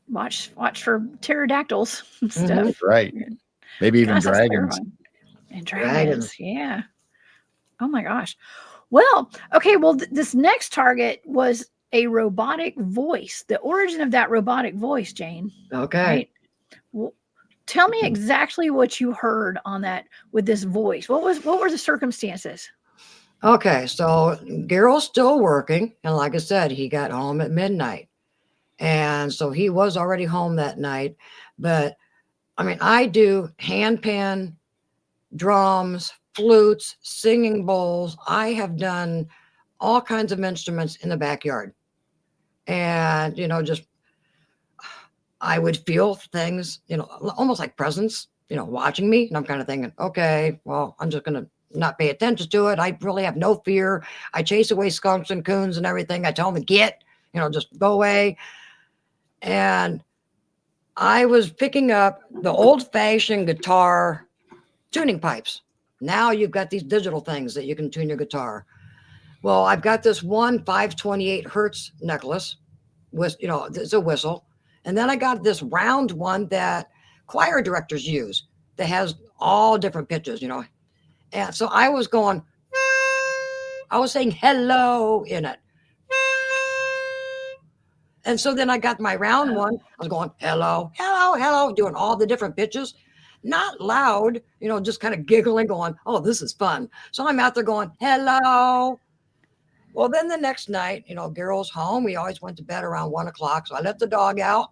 Watch for pterodactyls and stuff. Right. Maybe even dragons. And dragons. Yeah. Oh my gosh. Well, okay. Well, this next target was a robotic voice. The origin of that robotic voice, Jane. Okay. Right? Well, tell me exactly what you heard on that with this voice. What were the circumstances? Okay, so Gerald's still working, and like I said, he got home at midnight, and so he was already home that night. But I do handpan, drums, flutes, singing bowls. I have done all kinds of instruments in the backyard. And, just I would feel things, almost like presence, watching me. And I'm kind of thinking, okay, well, I'm just going to not pay attention to it. I really have no fear. I chase away skunks and coons and everything. I tell them to get, just go away. And I was picking up the old-fashioned guitar tuning pipes. Now you've got these digital things that you can tune your guitar. Well, I've got this one 528 hertz necklace with, it's a whistle. And then I got this round one that choir directors use that has all different pitches, And so I was saying hello in it. And so then I got my round one. I was going, hello, hello, hello, doing all the different pitches. Not loud, just kind of giggling, going, oh, this is fun. So I'm out there going, hello. Well, then the next night, Girl's home. We always went to bed around 1 o'clock. So I let the dog out,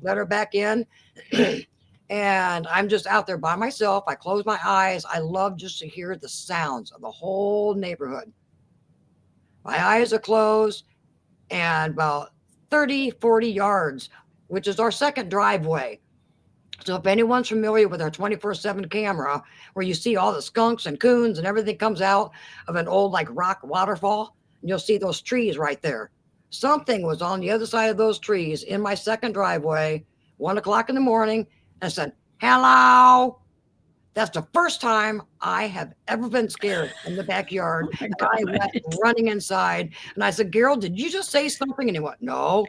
let her back in. And I'm just out there by myself. I close my eyes. I love just to hear the sounds of the whole neighborhood. My eyes are closed, and about 30, 40 yards, which is our second driveway. So if anyone's familiar with our 24/7 camera, where you see all the skunks and coons and everything comes out of an old like rock waterfall, and you'll see those trees right there. Something was on the other side of those trees in my second driveway, 1 o'clock in the morning, and said, hello. That's the first time I have ever been scared in the backyard. Oh I went running inside, and I said, Gerald, did you just say something? And he went, no.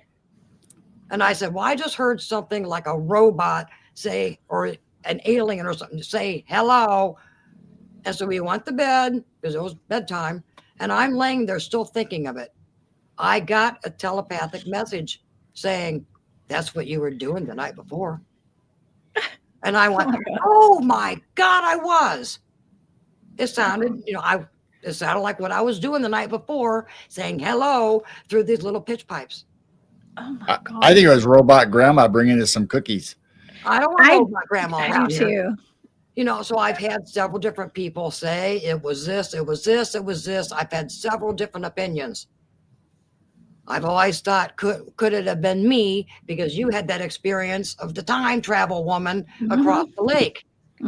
And I said, well, I just heard something like a robot say, or an alien or something, say hello. And so we went to bed because it was bedtime, and I'm laying there still thinking of it. I got a telepathic message saying, that's what you were doing the night before. And I went, oh my God, I was. It sounded, it sounded like what I was doing the night before, saying hello through these little pitch pipes. Oh my God. I think it was robot grandma bringing us some cookies. I don't want my grandma I around do here. too. So I've had several different people say it was this, it was this, it was this. I've had several different opinions. I've always thought, could it have been me? Because you had that experience of the time travel woman across the lake.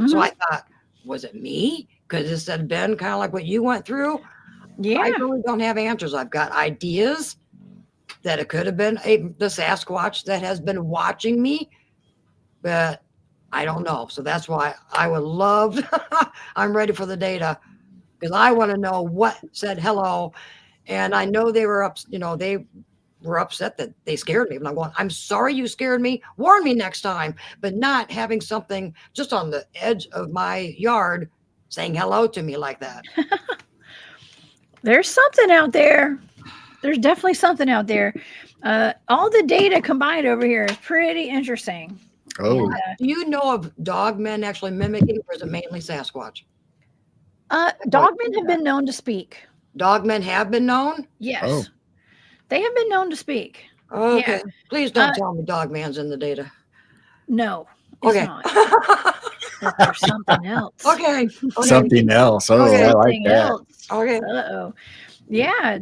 So I thought, was it me? Could this have been kind of like what you went through? Yeah. I really don't have answers. I've got ideas that it could have been the Sasquatch that has been watching me, but I don't know. So that's why I would love, I'm ready for the data, because I want to know what said hello. And I know they were they were upset that they scared me. And I'm going, I'm sorry you scared me. Warn me next time. But not having something just on the edge of my yard saying hello to me like that. There's something out there. There's definitely something out there. All the data combined over here is pretty interesting. Oh, And, do you know of dogmen actually mimicking, or is it mainly Sasquatch? Dogmen have been known to speak. Dogmen have been known? Yes. Oh. They have been known to speak. Okay. Yeah. Please don't tell me Dogman's in the data. No, it's Okay. not. But there's something else. Okay. something else. Oh, Okay. I like Something that. else. Okay. Uh-oh. Yeah, I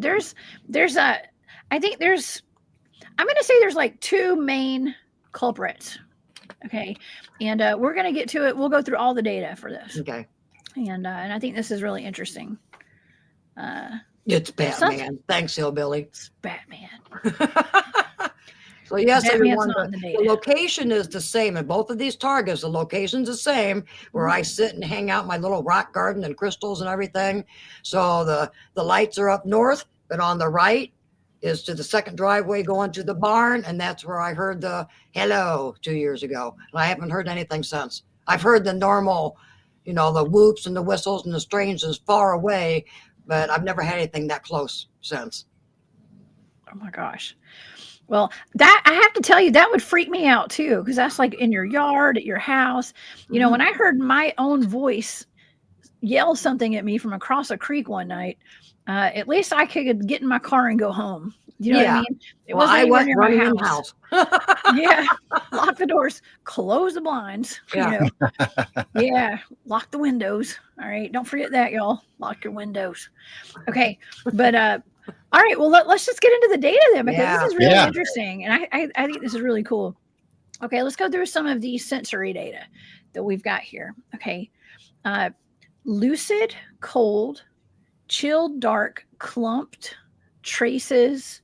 think I'm going to say there's like two main culprits. Okay. And we're going to get to it. We'll go through all the data for this. Okay. And I think this is really interesting. It's Batman. Thanks, Hillbilly. It's Batman. So yes, Batman's everyone, not in the the data. location is the same. And both of these targets, the location's the same, where I sit and hang out in my little rock garden and crystals and everything. So the lights are up north, but on the right is to the second driveway going to the barn. And that's where I heard the hello 2 years ago. And I haven't heard anything since. I've heard the normal, the whoops and the whistles and the strangeness far away, but I've never had anything that close since. Oh my gosh. Well, that I have to tell you, that would freak me out too, because that's like in your yard, at your house. When I heard my own voice yell something at me from across a creek one night, at least I could get in my car and go home. You know what I mean? It wasn't anywhere near my house. Yeah. Lock the doors, close the blinds. Yeah. Yeah. Lock the windows. All right. Don't forget that, y'all. Lock your windows. Okay. But All right. Well, let's just get into the data then, because this is really Yeah. interesting. And I think this is really cool. Okay. Let's go through some of the sensory data that we've got here. Okay. Lucid, cold, chilled, dark, clumped, traces,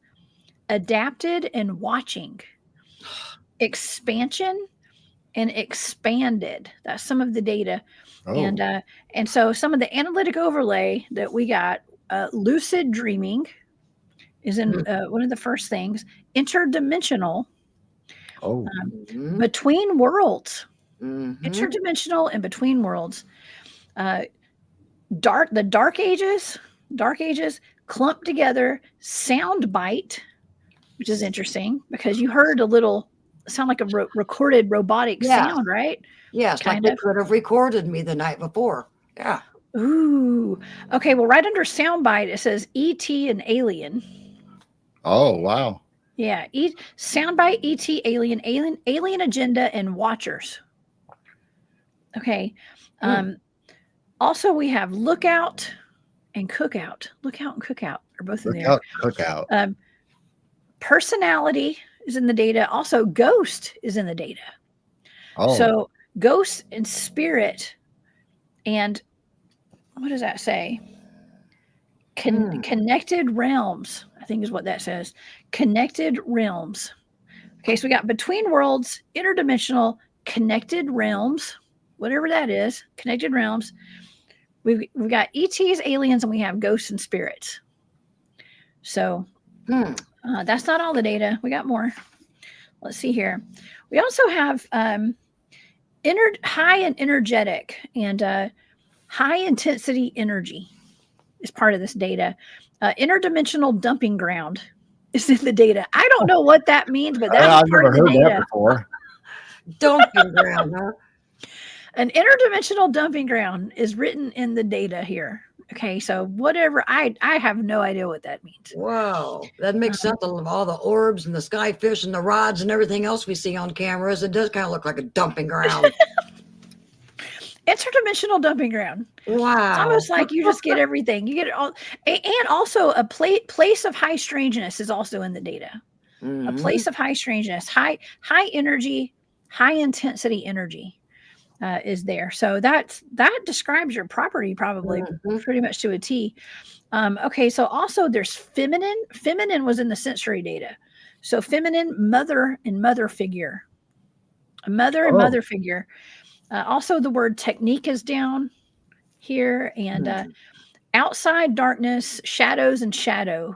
adapted, and watching, expansion, and expanded. That's some of the data. Oh. And so some of the analytic overlay that we got, lucid dreaming is in one of the first things. Interdimensional, Oh. between worlds, interdimensional and between worlds. The dark ages, clumped together, sound bite, which is interesting because you heard a little sound like a recorded robotic sound, right? Yes, Kind like they of. could have recorded me the night before. Yeah. Ooh. Okay. Well, right under soundbite, it says ET and alien. Oh, wow. Yeah. Soundbite, ET, alien agenda, and watchers. Okay. Also, we have lookout and cookout. Lookout and cookout are both in there. Lookout, cookout. Personality is in the data. Also, ghost is in the data. Oh. So ghost and spirit, and what does that say? Connected realms, I think is what that says. Connected realms. Okay, so we got between worlds, interdimensional, connected realms, whatever that is, connected realms. We've got ETs, aliens, and we have ghosts and spirits. So that's not all the data. We got more. Let's see here. We also have high and energetic and high intensity energy is part of this data. Interdimensional dumping ground is in the data. I don't know what that means, but that's I've part never of the heard data. that before. Dumping ground, huh? An interdimensional dumping ground is written in the data here. Okay, so whatever, I have no idea what that means. Wow, that makes sense of all the orbs and the skyfish and the rods and everything else we see on cameras. It does kind of look like a dumping ground. Interdimensional dumping ground. Wow. It's almost like you just get everything. You get it all. And also a place of high strangeness is also in the data. A place of high strangeness, high energy, high intensity energy is there. So that describes your property probably pretty much to a T. Okay, so also there's feminine. Feminine was in the sensory data. So feminine, mother and mother figure. A mother and mother figure. Also, the word technique is down here, and outside darkness, shadows and shadows,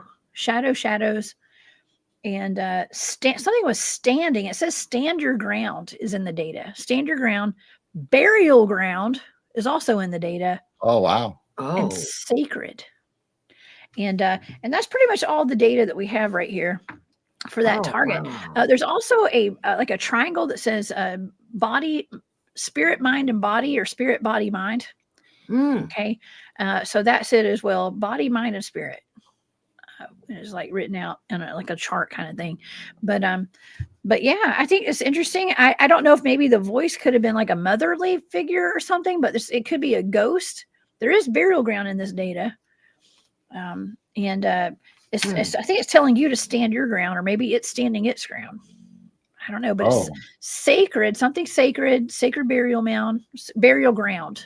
and something was standing. It says stand your ground is in the data. Stand your ground. Burial ground is also in the data. Oh, wow. And sacred. And that's pretty much all the data that we have right here for that target. Wow. There's also like a triangle that says body, spirit, mind, and body, or spirit, body, mind. Okay. So that's it as well. Body, mind, and spirit. It's like written out in like a chart kind of thing. But yeah, I think it's interesting. I don't know if maybe the voice could have been like a motherly figure or something, but it could be a ghost. There is burial ground in this data. I think it's telling you to stand your ground, or maybe it's standing its ground. I don't know, but it's sacred, something sacred, sacred burial mound, burial ground,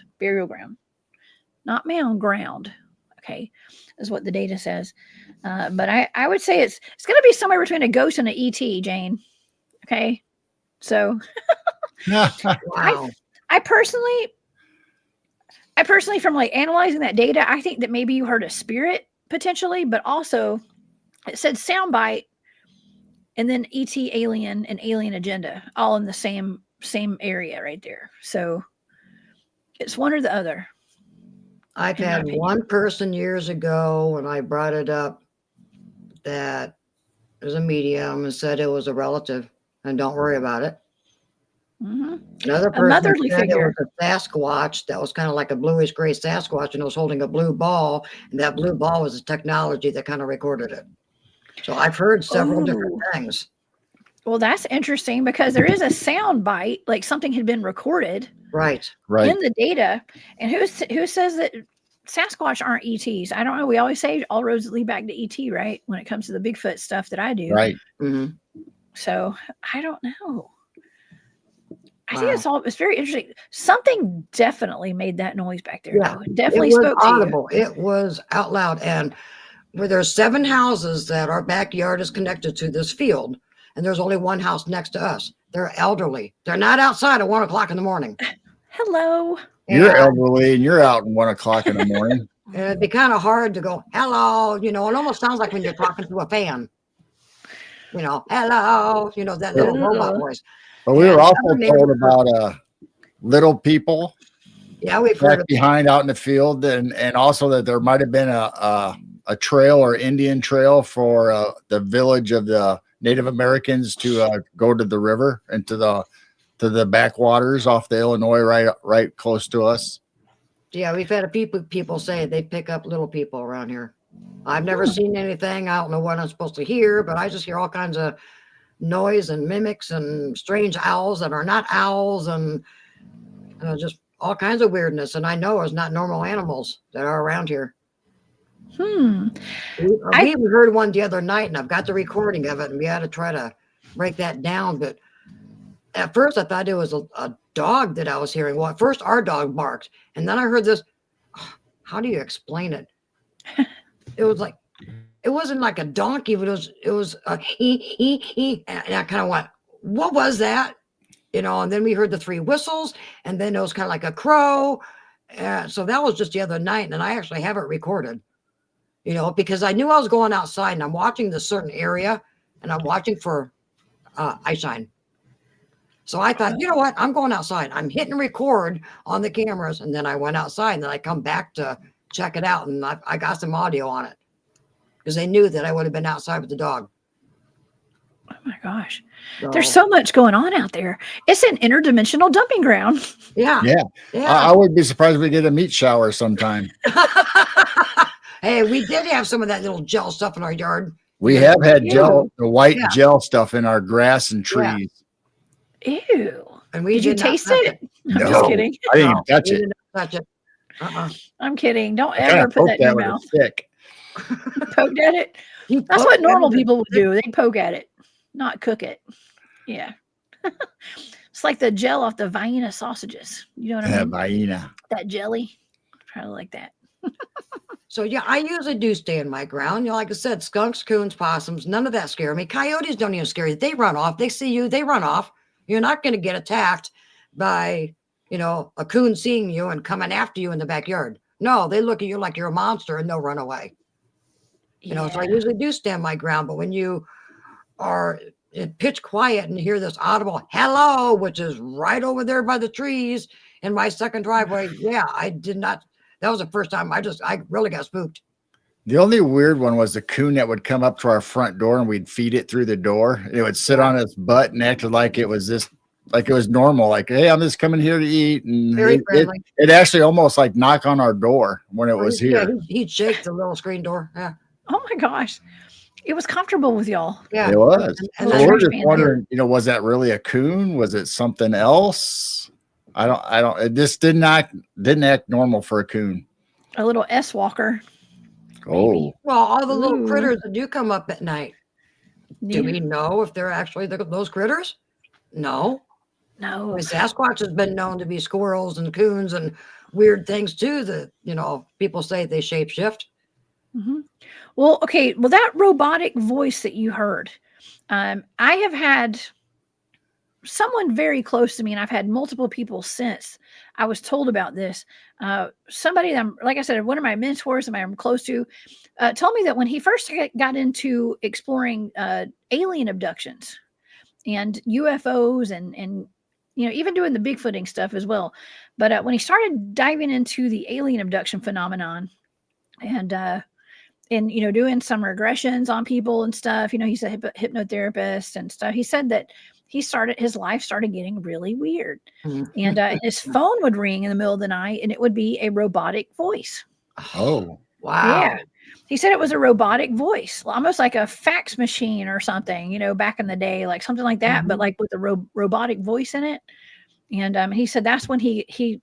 not mound, ground. Okay, is what the data says. But I would say it's going to be somewhere between a ghost and an ET, Jane. Okay, so Wow. I personally, from like analyzing that data, I think that maybe you heard a spirit potentially, but also it said soundbite, and then ET, alien, and alien agenda, all in the same area right there. So it's one or the other. I've had one person years ago when I brought it up that was a medium and said it was a relative and don't worry about it. Another person motherly said figure. it was a Sasquatch that was kind of like a bluish gray Sasquatch, and it was holding a blue ball, and that blue ball was the technology that kind of recorded it. So I've heard several different things. Well, that's interesting because there is a sound bite, like something had been recorded Right in the data. And who says that Sasquatch aren't ETs. I don't know. We always say all roads lead back to ET, right? When it comes to the Bigfoot stuff that I do. Right. Mhm. So I don't know. I think Wow. it's very interesting. Something definitely made that noise back there, Yeah, though. It it definitely was spoke to you. audible. It was out loud. And where there's 7 houses that our backyard is connected to this field, and there's only one house next to us. They're elderly. They're not outside at 1 o'clock in the morning. Hello. You're And elderly and you're out at 1 o'clock in the morning. it'd be kind of hard to go, hello, it almost sounds like when you're talking to a fan. Hello, that little robot voice. But we And were also other told neighbors- about little people Yeah, we've heard back of behind out in the field, and also that there might have been a trail or Indian trail for the village of the Native Americans to go to the river and to the backwaters off the Illinois, right close to us. Yeah, we've had people say they pick up little people around here. I've never seen anything. I don't know what I'm supposed to hear, but I just hear all kinds of noise and mimics and strange owls that are not owls, and just all kinds of weirdness. And I know it's not normal animals that are around here. We even heard one the other night, and I've got the recording of it, and we had to try to break that down. But at first, I thought it was a dog that I was hearing. Well, at first, our dog barked, and then I heard this. How do you explain it? It was like, it wasn't like a donkey, but it was a he, and I kind of went, what was that? And then we heard the 3 whistles, and then it was kind of like a crow. So that was just the other night, and I actually have it recorded, because I knew I was going outside, and I'm watching this certain area, and I'm watching for eye shine. So I thought, you know what? I'm going outside. I'm hitting record on the cameras, and then I went outside, and then I come back to check it out, and I got some audio on it because they knew that I would have been outside with the dog. Oh my gosh. There's so much going on out there. It's an interdimensional dumping ground. Yeah. I would be surprised if we get a meat shower sometime. Hey, we did have some of that little gel stuff in our yard. We have had Ew. the white gel stuff in our grass and trees. Ew. And we did you not taste touch it? I'm No. just kidding. I didn't even touch We it. did not touch it. I'm kidding. Don't I kinda ever put poked that in your with a mouth. stick. Poked at it. You That's poked what at normal it. people would do. They poke at it, not cook it. Yeah. It's like the gel off the Vienna sausages. You know what I mean? Vienna. That jelly. Probably like that. So yeah, I usually do stay in my ground. Like I said, skunks, coons, possums, none of that scare me. Coyotes don't even scare you. They run off. They see you, they run off. You're not going to get attacked by, a coon seeing you and coming after you in the backyard. No, they look at you like you're a monster and they'll run away. So I usually do stand my ground. But when you are in pitch quiet and hear this audible hello, which is right over there by the trees in my second driveway, I did not. That was the first time I really got spooked. The only weird one was the coon that would come up to our front door and we'd feed it through the door. It would sit on its butt and act like it was normal. Like, hey, I'm just coming here to eat. And Very friendly. it actually almost like knock on our door when it was here. Yeah, he'd shake the little screen door. Yeah. Oh my gosh. It was comfortable with y'all. Yeah. It was. And So that's we're right, just man. wondering, was that really a coon? Was it something else? I don't, it just didn't act normal for a coon. A little S walker. Oh, Well, all the little Ooh. critters that do come up at night. Yeah. Do we know if they're actually those critters? No. No. I mean, Sasquatch has been known to be squirrels and coons and weird things too that, people say they shapeshift. Mm-hmm. Well, okay. Well, that robotic voice that you heard, I have had someone very close to me, and I've had multiple people since I was told about this. Somebody that like I said, one of my mentors that I'm close to, told me that when he first got into exploring alien abductions and UFOs and even doing the Bigfooting stuff as well. But when he started diving into the alien abduction phenomenon and doing some regressions on people and stuff, he's a hypnotherapist and stuff. He said that his life started getting really weird. And his phone would ring in the middle of the night and it would be a robotic voice. oh, Wow. Yeah. He said it was a robotic voice, almost like a fax machine or something, back in the day, like something like that, but like with a robotic voice in it. And he said that's when he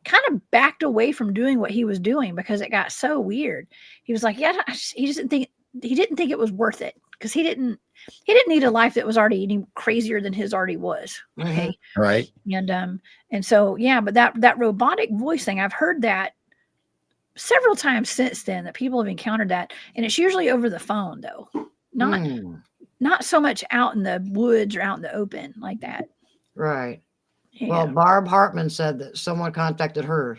kind of backed away from doing what he was doing because it got so weird. He was like, yeah, he didn't think it was worth it because he didn't need a life that was already any crazier than his already was. Okay. Right. And so, yeah, but that robotic voice thing, I've heard that several times since then, that people have encountered that. And it's usually over the phone though. Not so much out in the woods or out in the open like that. Right. Yeah. Well, Barb Hartman said that someone contacted her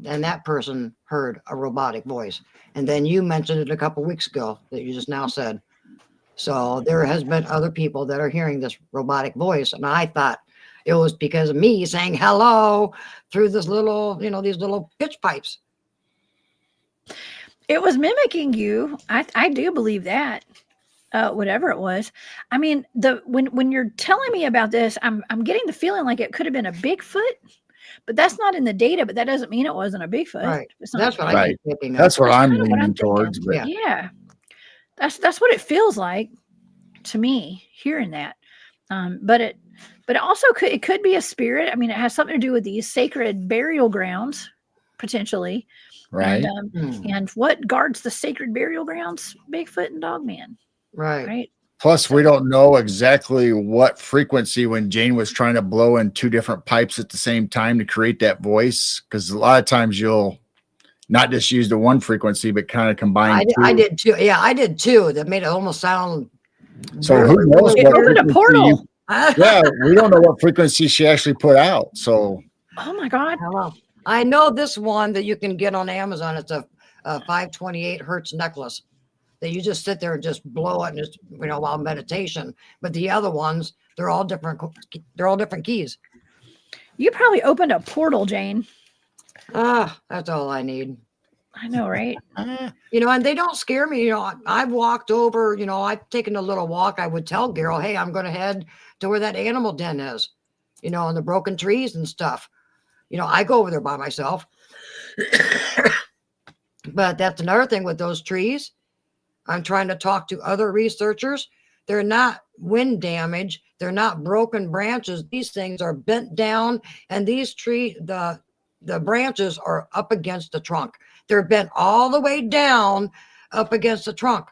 and that person heard a robotic voice. And then you mentioned it a couple weeks ago that you just now said. So there has been other people that are hearing this robotic voice. And I thought it was because of me saying hello through this little, these little pitch pipes. It was mimicking you. I do believe that. Whatever it was. I mean, when you're telling me about this, I'm getting the feeling like it could have been a Bigfoot, but that's not in the data, but that doesn't mean it wasn't a Bigfoot. Right. That's what I keep thinking of. That's what I'm kind of leaning towards. But yeah. That's what it feels like to me hearing that. But it also could be a spirit. I mean, it has something to do with these sacred burial grounds, potentially. Right. And what guards the sacred burial grounds? Bigfoot and Dogman. Right. Plus, we don't know exactly what frequency when Jane was trying to blow in two different pipes at the same time to create that voice. Because a lot of times you'll not just use the one frequency, but kind of combine two. I did too. Yeah, I did too. That made it almost sound. So who knows It what opened a portal. Yeah, we don't know what frequency she actually put out. So, oh my God. Hello. I know this one that you can get on Amazon. It's a 528 hertz necklace that you just sit there and just blow it and just, while meditation. But the other ones, they're all different. They're all different keys. You probably opened a portal, Jane. That's all I need. I know, right? And they don't scare me. I've walked over, I've taken a little walk. I would tell Gerald, hey, I'm going to head to where that animal den is, and the broken trees and stuff. I go over there by myself. But that's another thing with those trees. I'm trying to talk to other researchers. They're not wind damage. They're not broken branches. These things are bent down, and these the branches are up against the trunk. They're bent all the way down up against the trunk.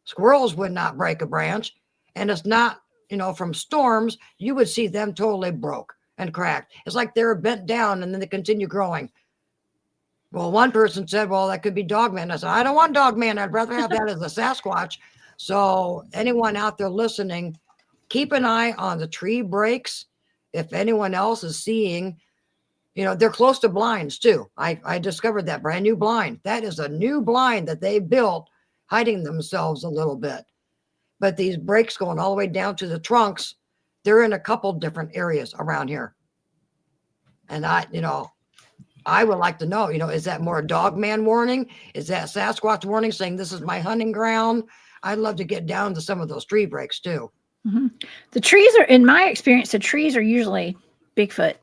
Squirrels would not break a branch, and it's not, from storms, you would see them totally broke and cracked. It's like they're bent down and then they continue growing. Well, one person said, well, that could be Dogman. I said, I don't want Dogman. I'd rather have that as a Sasquatch. So anyone out there listening, keep an eye on the tree breaks. If anyone else is seeing, they're close to blinds too. I discovered that brand new blind. That is a new blind that they built, hiding themselves a little bit. But these breaks going all the way down to the trunks, they're in a couple different areas around here. And I would like to know, is that more a Dogman warning? Is that Sasquatch warning saying this is my hunting ground? I'd love to get down to some of those tree breaks too. Mm-hmm. The trees are, in my experience, the trees are usually Bigfoot.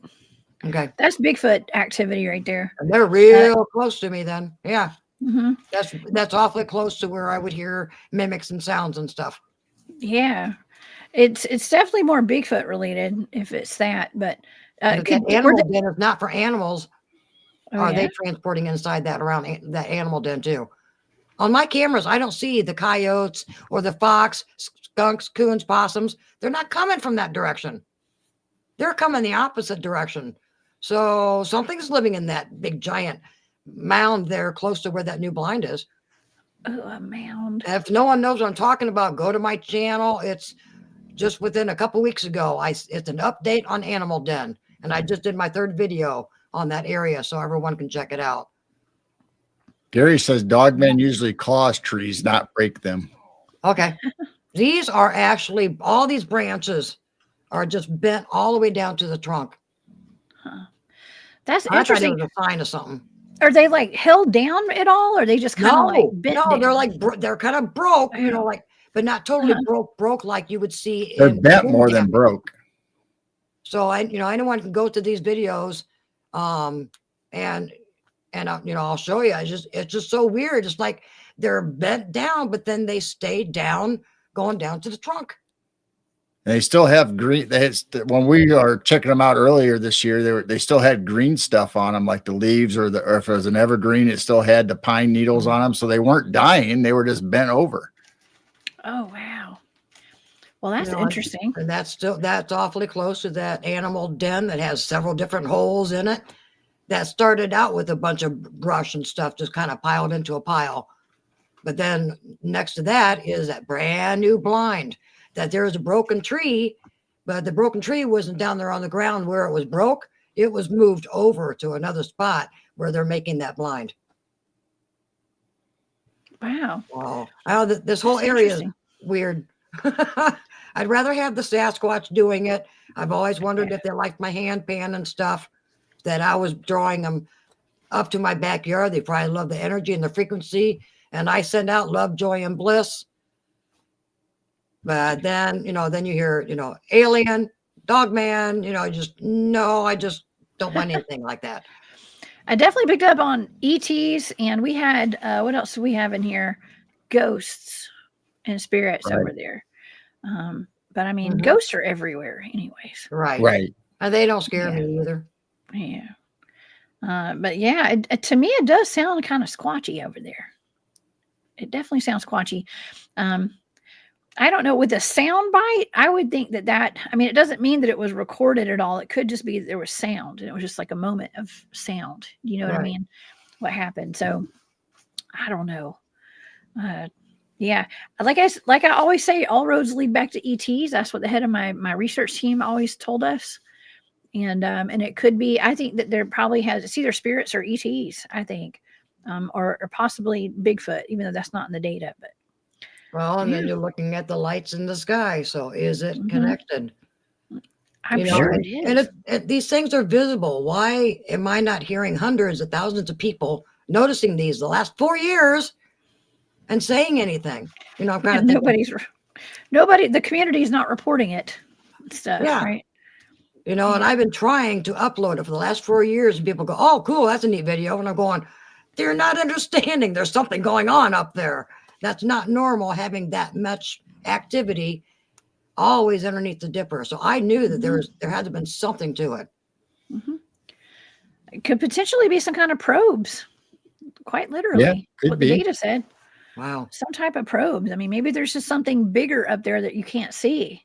Okay. That's Bigfoot activity right there. And they're real close to me then. Yeah. Mm-hmm. That's awfully close to where I would hear mimics and sounds and stuff. Yeah. It's definitely more Bigfoot related if it's that, but animal den is not for animals. Are they transporting inside that around that animal den too? On my cameras, I don't see the coyotes or the fox, skunks, coons, possums. They're not coming from that direction. They're coming the opposite direction. So something's living in that big giant mound there close to where that new blind is. Oh, a mound. If no one knows what I'm talking about, go to my channel. It's just within a couple weeks ago. It's an update on Animal Den. And I just did my 3rd video on that area so everyone can check it out. Gary says Dogman usually claws trees, not break them. Okay. These are actually, all these branches are just bent all the way down to the trunk. Huh. That's interesting. interesting. It was a sign of something. Are they like held down at all? Or are they just kind of like bent down? They're kind of broke, but not totally broke like you would see. They're bent more than broke. So anyone can go to these videos, and I'll show you. It's just so weird. It's like they're bent down, but then they stay down, going down to the trunk. And they still have green. When we are checking them out earlier this year, they still had green stuff on them, like the leaves or if it was an evergreen, it still had the pine needles on them. So they weren't dying; they were just bent over. Oh wow. Well, that's interesting. And that's awfully close to that animal den that has several different holes in it. That started out with a bunch of brush and stuff just kind of piled into a pile. But then next to that is that brand new blind that there is a broken tree, but the broken tree wasn't down there on the ground where it was broke. It was moved over to another spot where they're making that blind. Wow. Wow. This whole area is weird. I'd rather have the Sasquatch doing it. I've always wondered if they liked my hand pan and stuff, that I was drawing them up to my backyard. They probably love the energy and the frequency. And I send out love, joy, and bliss. But then, then you hear, alien, dog man, I just don't want anything like that. I definitely picked up on ETs, and we had, what else do we have in here? Ghosts and spirits over there. But I mean, ghosts are everywhere anyways. Right. And they don't scare me either. Yeah. But yeah, to me, it does sound kind of squatchy over there. It definitely sounds squatchy. I don't know, with a sound bite, I would think that, I mean, it doesn't mean that it was recorded at all. It could just be that there was sound, and it was just like a moment of sound. You know what I mean? What happened? So I don't know. Yeah. Like I always say, all roads lead back to ETs. That's what the head of my research team always told us. And it could be, I think that there probably it's either spirits or ETs, I think, or possibly Bigfoot, even though that's not in the data, but. Well, and then you're looking at the lights in the sky. So is it connected? I'm sure it is. And these things are visible. Why am I not hearing hundreds of thousands of people noticing these the last 4 years and saying anything? I'm kind of nobody, the community is not reporting it and stuff, right? And I've been trying to upload it for the last 4 years, and people go, "Oh, cool, that's a neat video." And I'm going, they're not understanding. There's something going on up there. That's not normal, having that much activity always underneath the dipper. So I knew that there had to have been something to it. It could potentially be some kind of probes, quite literally. Yeah, what the data said. Wow. Some type of probes. I mean, maybe there's just something bigger up there that you can't see.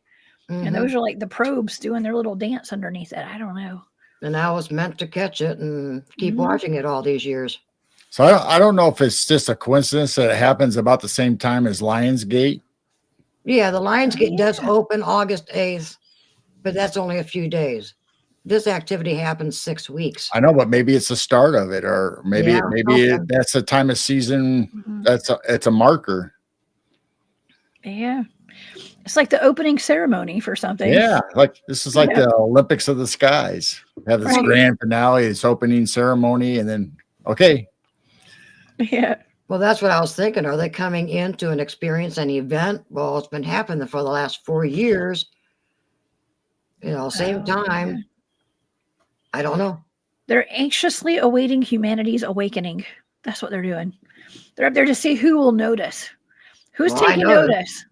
And those are like the probes doing their little dance underneath it. I don't know. And I was meant to catch it and keep watching it all these years. So I don't know if it's just a coincidence that it happens about the same time as Lionsgate. Yeah, the Lionsgate does open August 8th, but that's only a few days. This activity happens 6 weeks. I know, but maybe it's the start of it, or maybe that's the time of season. It's a marker. Yeah. It's like the opening ceremony for something. Yeah, like this is like the Olympics of the skies. Have this grand finale, this opening ceremony, and then Yeah. Well, that's what I was thinking. Are they coming in to an experience, an event? Well, it's been happening for the last 4 years. Same time. Yeah. I don't know. They're anxiously awaiting humanity's awakening. That's what they're doing. They're up there to see who will notice. Who's taking notice?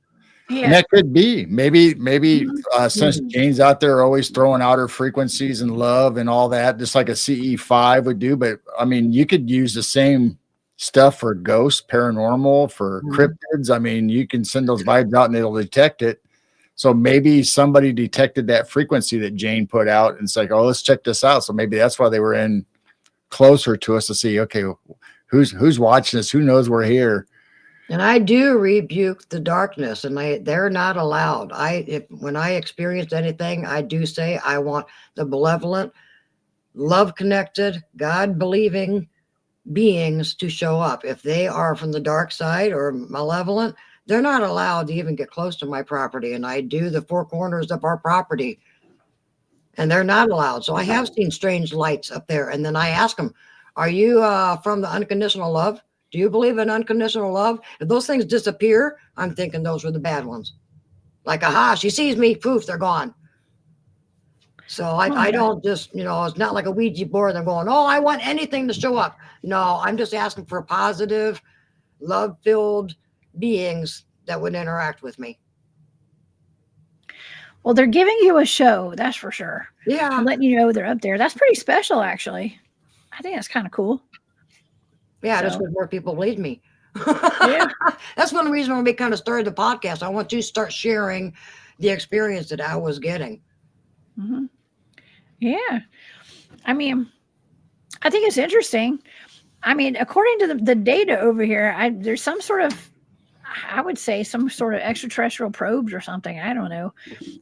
Yeah. And that could be maybe since Jane's out there always throwing out her frequencies and love and all that, just like a CE5 would do. But I mean, you could use the same stuff for ghosts, paranormal, for cryptids. I mean, you can send those vibes out and it'll detect it. So maybe somebody detected that frequency that Jane put out and it's like, oh, let's check this out. So maybe that's why they were in closer to us to see, okay, who's watching us? Who knows we're here? And I do rebuke the darkness, and they're not allowed. When I experience anything, I do say I want the benevolent, love-connected, God-believing beings to show up. If they are from the dark side or malevolent, they're not allowed to even get close to my property. And I do the four corners of our property, and they're not allowed. So I have seen strange lights up there. And then I ask them, are you from the unconditional love? Do you believe in unconditional love? If those things disappear, I'm thinking those were the bad ones. Like, aha, she sees me, poof, they're gone. So I don't just, it's not like a Ouija board. I'm going, oh, I want anything to show up. No, I'm just asking for positive, love-filled beings that would interact with me. Well, they're giving you a show, that's for sure. Yeah. And letting you know they're up there. That's pretty special, actually. I think that's kind of cool. Yeah, that's what more people believe me. Yeah. That's one reason when we kind of started the podcast. I want you to start sharing the experience that I was getting. Mm-hmm. Yeah. I mean, I think it's interesting. I mean, according to the data over here, there's some sort of, I would say, some sort of extraterrestrial probes or something. I don't know.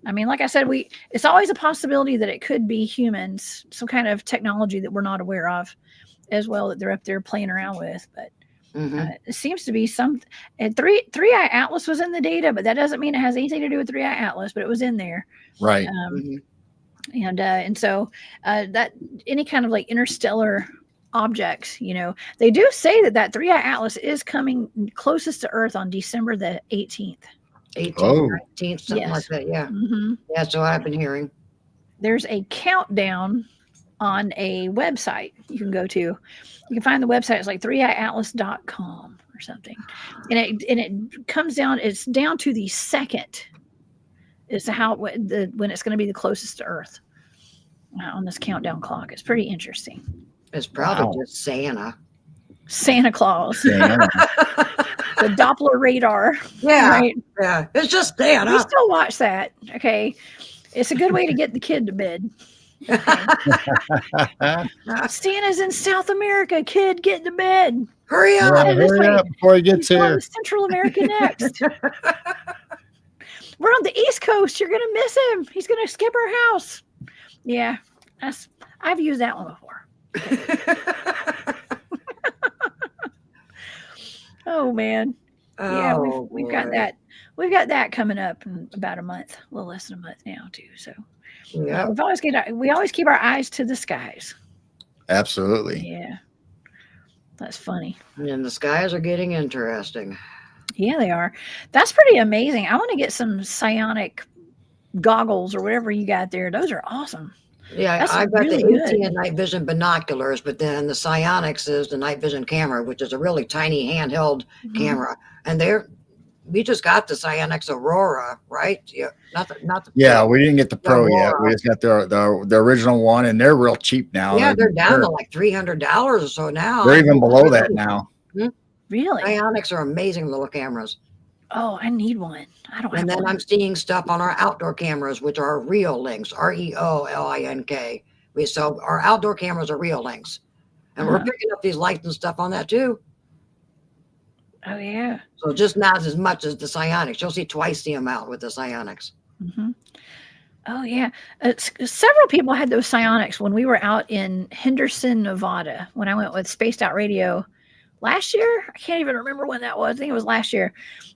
I mean, like I said, it's always a possibility that it could be humans, some kind of technology that we're not aware of as well, that they're up there playing around with. But it seems to be some, and three-eye atlas was in the data, but that doesn't mean it has anything to do with three-eye atlas, but it was in there. Right. And so that any kind of like interstellar objects, they do say that three-eye atlas is coming closest to Earth on December the 18th. 19th, something like that. Yeah. Yeah. So I've been hearing. There's a countdown on a website you can go to. You can find the website. It's like 3eyeatlas.com or something. And it comes down, it's down to the second as to when it's going to be the closest to Earth on this countdown clock. It's pretty interesting. It's probably just Santa Claus. The Doppler radar. Yeah. Right? Yeah. It's just Santa. We still watch that. Okay. It's a good way to get the kid to bed. Okay. Santa's in South America. Kid, get to bed. Hurry up. Yeah, hurry up before he gets here. Central America next. We're on the East Coast. You're going to miss him. He's going to skip our house. Yeah. I've used that one before. Oh, man. Yeah, we've got that. We've got that coming up in about a month, a little less than a month now, too. So we always keep our eyes to the skies. Absolutely. Yeah. That's funny. And the skies are getting interesting. Yeah, they are. That's pretty amazing. I want to get some psionic goggles or whatever you got there. Those are awesome. Yeah, I got really the AT night vision binoculars, but then the psionics is the night vision camera, which is a really tiny handheld camera. And we just got the psionics Aurora, right? Yeah, not the yeah, we didn't get the Pro yet. We just got the original one, and they're real cheap now. Yeah, they're down to like $300 or so now. They're even below that now. Really? Psionics are amazing little cameras. Oh, I need one. I don't. And then I'm seeing stuff on our outdoor cameras, which are real links, REOLINK. So our outdoor cameras are real links, and we're picking up these lights and stuff on that too. Oh yeah. So just not as much as the psionics. You'll see twice the amount with the psionics. Oh yeah. Several people had those psionics when we were out in Henderson, Nevada. When I went with Spaced Out Radio last year, I can't even remember when that was. I think it was last year,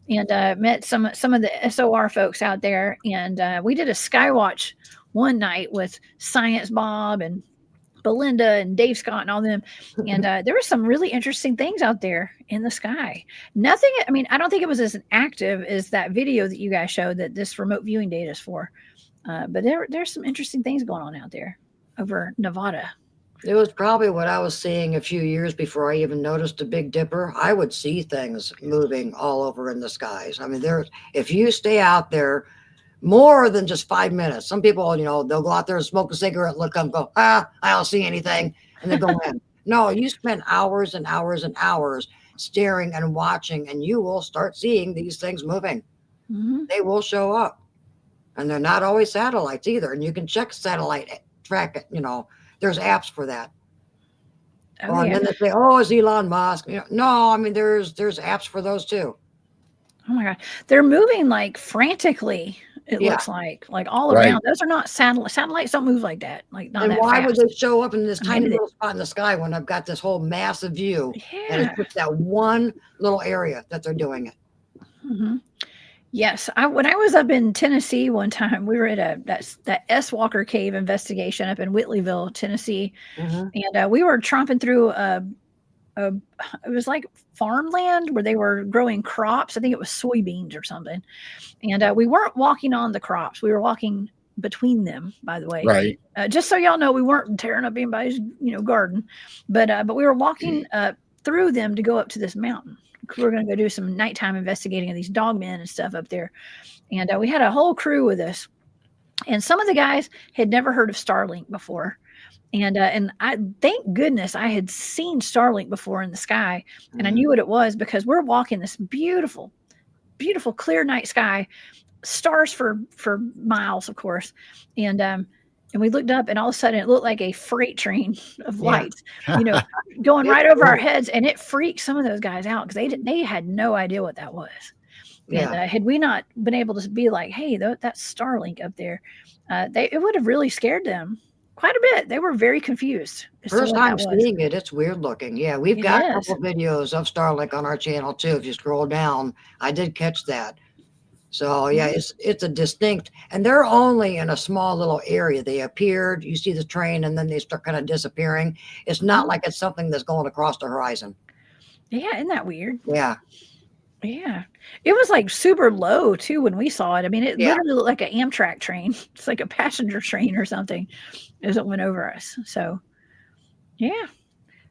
and met some of the SOR folks out there, and we did a skywatch one night with Science Bob and Belinda and Dave Scott and all them, and there were some really interesting things out there in the sky. Nothing. I mean, I don't think it was as active as that video that you guys showed that this remote viewing data is for, but there's some interesting things going on out there over Nevada. It was probably what I was seeing a few years before I even noticed the Big Dipper. I would see things moving all over in the skies. I mean, if you stay out there more than just 5 minutes, some people, they'll go out there and smoke a cigarette, look up and go, I don't see anything. And they go in. No, you spend hours and hours and hours staring and watching, and you will start seeing these things moving. They will show up. And they're not always satellites either. And you can check satellite track it, There's apps for that. And then they say, it's Elon Musk. No, I mean, there's apps for those too. Oh my God. They're moving like frantically. It looks like all around. Those are not satellites. Satellites don't move like that. Like not. And why would they show up in this tiny little spot in the sky when I've got this whole massive view? Yeah. And it's just that one little area that they're doing it. Yes, when I was up in Tennessee one time, we were at that S. Walker Cave investigation up in Whitleyville, Tennessee, and we were tromping through it was like farmland where they were growing crops. I think it was soybeans or something, and we weren't walking on the crops; we were walking between them. By the way, right? Just so y'all know, we weren't tearing up anybody's garden, but we were walking through them to go up to this mountain. We're going to go do some nighttime investigating of these dogmen and stuff up there. And we had a whole crew with us. And some of the guys had never heard of Starlink before. And I thank goodness I had seen Starlink before in the sky, and I knew what it was because we're walking this beautiful, beautiful clear night sky, stars for miles, of course, and we looked up, and all of a sudden it looked like a freight train of lights, going right over our heads, and it freaked some of those guys out because they had no idea what that was. Yeah. And had we not been able to be like, hey, that's Starlink up there, it would have really scared them quite a bit. They were very confused. First time seeing it, it's weird looking. Yeah, we've got a couple videos of Starlink on our channel too. If you scroll down, I did catch that. So yeah, it's a distinct, and they're only in a small little area. They appeared, you see the train, and then they start kind of disappearing. It's not like it's something that's going across the horizon. Yeah, isn't that weird? Yeah. Yeah. It was like super low too when we saw it. I mean, it literally looked like an Amtrak train. It's like a passenger train or something as it went over us. So yeah.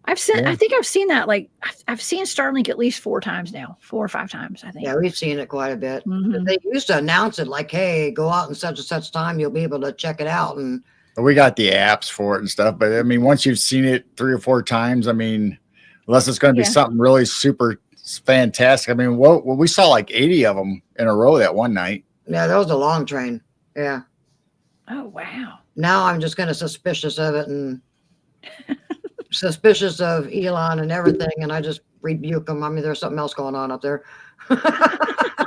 I think I've seen that. Like I've seen Starlink at least 4 times now, 4 or 5 times, I think. Yeah, we've seen it quite a bit. They used to announce it like, hey, go out in such and such time, you'll be able to check it out. And we got the apps for it and stuff. But I mean, once you've seen it 3 or 4 times, I mean, unless it's going to be something really super fantastic. I mean, we saw like 80 of them in a row that one night. Yeah, that was a long train. Yeah. Oh, wow. Now I'm just kind of suspicious of it and suspicious of Elon and everything. And I just rebuke them. I mean, there's something else going on up there.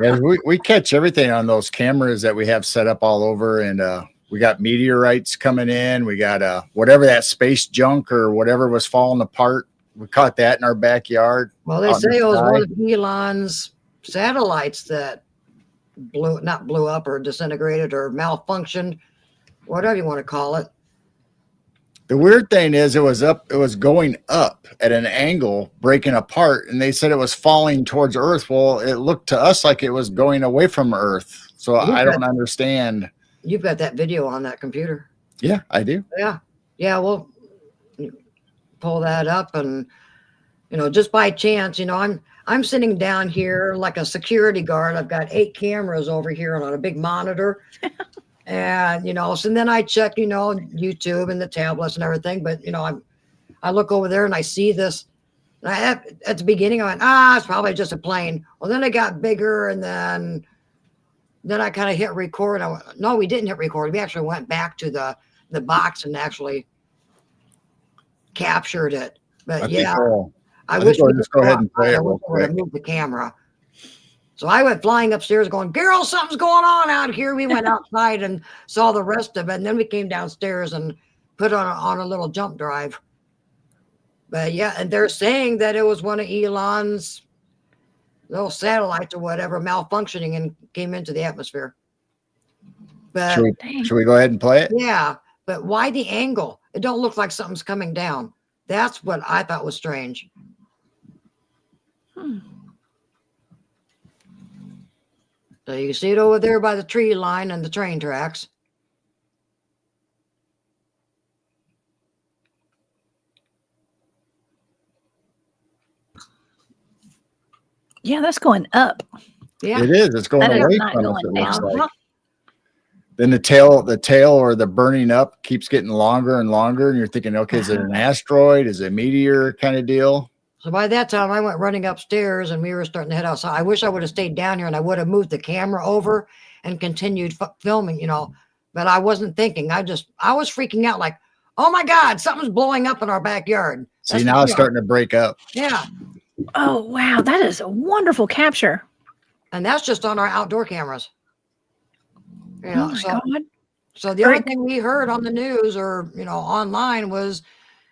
Yeah, we catch everything on those cameras that we have set up all over. And we got meteorites coming in. We got whatever that space junk or whatever was falling apart. We caught that in our backyard. Well, they say it was one of Elon's satellites that not blew up or disintegrated or malfunctioned, whatever you want to call it. The weird thing is it was going up at an angle, breaking apart, and they said it was falling towards Earth. Well, it looked to us like it was going away from Earth. So I don't understand. You've got that video on that computer. Yeah, I do. Yeah. Yeah, well, pull that up, and just by chance, I'm sitting down here like a security guard. I've got 8 cameras over here on a big monitor. And so then I check YouTube and the tablets and everything, but I look over there and I see this. And at the beginning I went, it's probably just a plane. Well, then it got bigger, and then I kind of hit record. I went, no, we didn't hit record. We actually went back to the box and actually captured it. But I wish we just go ahead and play it real quick. Move the camera. So I went flying upstairs going, girl, something's going on out here. We went outside and saw the rest of it. And then we came downstairs and put on a little jump drive. But yeah, and they're saying that it was one of Elon's little satellites or whatever malfunctioning and came into the atmosphere. But should we go ahead and play it? Yeah. But why the angle? It don't look like something's coming down. That's what I thought was strange. So you can see it over there by the tree line and the train tracks. Yeah, that's going up. Yeah, it is. It's going away from us. It looks like. Then the tail or the burning up keeps getting longer and longer, and you're thinking, okay, is it an asteroid? Is it a meteor kind of deal? So by that time, I went running upstairs, and we were starting to head outside. I wish I would have stayed down here, and I would have moved the camera over and continued filming, But I wasn't thinking. I was freaking out, like, oh my God, something's blowing up in our backyard. See, now it's starting to break up. Yeah. Oh wow, that is a wonderful capture. And that's just on our outdoor cameras. Oh my God. So the only thing we heard on the news or online was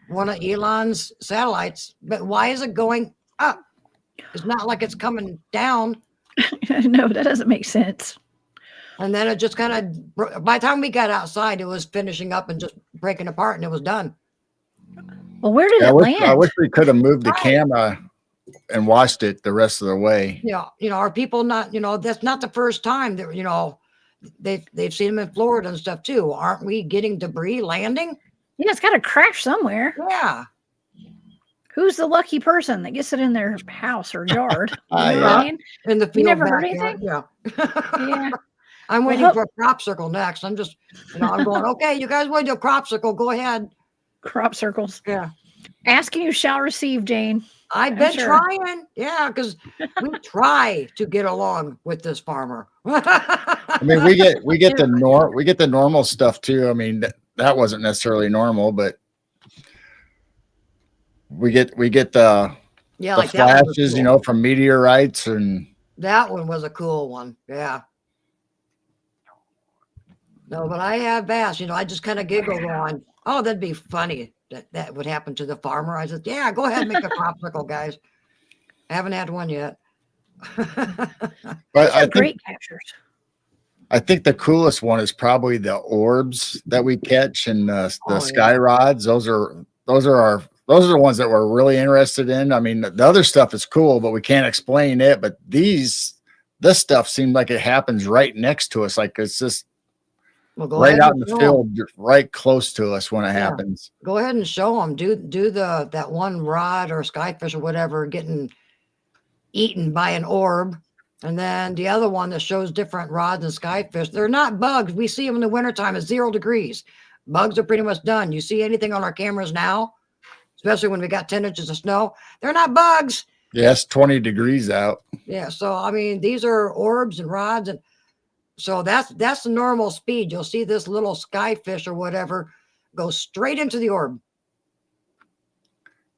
one of Elon's satellites. But why is it going up? It's not like it's coming down. No, that doesn't make sense. And then it just kind of, by the time we got outside, it was finishing up and just breaking apart, and it was done. Well, where did it land? I wish we could have moved the camera and watched it the rest of the way. Yeah, are people not? That's not the first time that they've seen them in Florida and stuff too. Aren't we getting debris landing? Yeah, it's got to crash somewhere. Yeah. Who's the lucky person that gets it in their house or yard? In the field. You never heard anything? Yeah. Yeah. I'm Well, waiting for a crop circle next. I'm just, I'm going, okay, you guys want to do a crop circle? Go ahead. crop circles. Yeah. Asking you shall receive, Jane. I've been trying. Yeah, because we try to get along with this farmer. I mean, we get the normal stuff too. I mean, that wasn't necessarily normal, but we get the like flashes, cool. From meteorites, and that one was a cool one. Yeah. No, but I have bass. I just kind of giggle going, oh, that'd be funny that would happen to the farmer. I said, yeah, go ahead and make a crop circle, guys. I haven't had one yet. But I great captures. I think the coolest one is probably the orbs that we catch and the sky rods. Those are the ones that we're really interested in. I mean, the other stuff is cool, but we can't explain it. But this stuff seemed like it happens right next to us. Like it's just right out in the field, right close to us when it happens. Go ahead and show them. Do that one rod or skyfish or whatever getting eaten by an orb. And then the other one that shows different rods and skyfish. They're not bugs. We see them in the wintertime at 0 degrees. Bugs are pretty much done. You see anything on our cameras now, especially when we got 10 inches of snow, they're not bugs. Yes, 20 degrees out. Yeah. So, I mean, these are orbs and rods. And so that's the normal speed. You'll see this little skyfish or whatever go straight into the orb.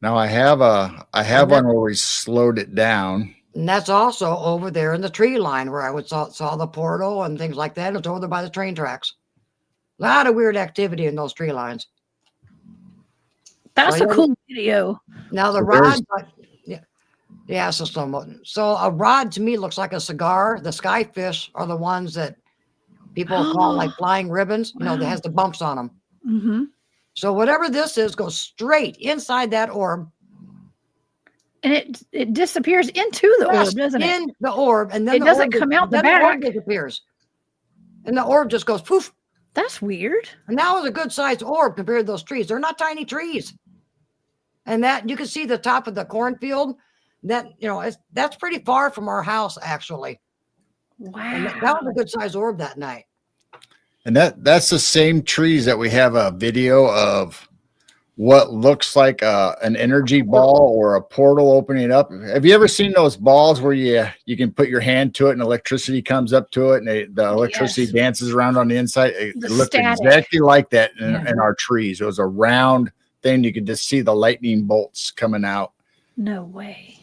Now I have one where we slowed it down. And that's also over there in the tree line where I saw the portal and things like that. It's over there by the train tracks. A lot of weird activity in those tree lines. That's a cool video. Now the rod, so a rod to me looks like a cigar. The skyfish are the ones that people call like flying ribbons. That has the bumps on them. Mm-hmm. So whatever this is goes straight inside that orb. And it disappears into the orb, doesn't it? In the orb, and then it doesn't come out the back. The orb disappears, and the orb just goes poof. That's weird. And that was a good sized orb compared to those trees. They're not tiny trees. And that you can see the top of the cornfield. That that's pretty far from our house, actually. Wow, and that was a good sized orb that night. And that's the same trees that we have a video of. What looks like an energy ball or a portal opening up. Have you ever seen those balls where you can put your hand to it and electricity comes up to it and the electricity dances around on the inside? It looked exactly like that in our trees. It was a round thing. You could just see the lightning bolts coming out. No way.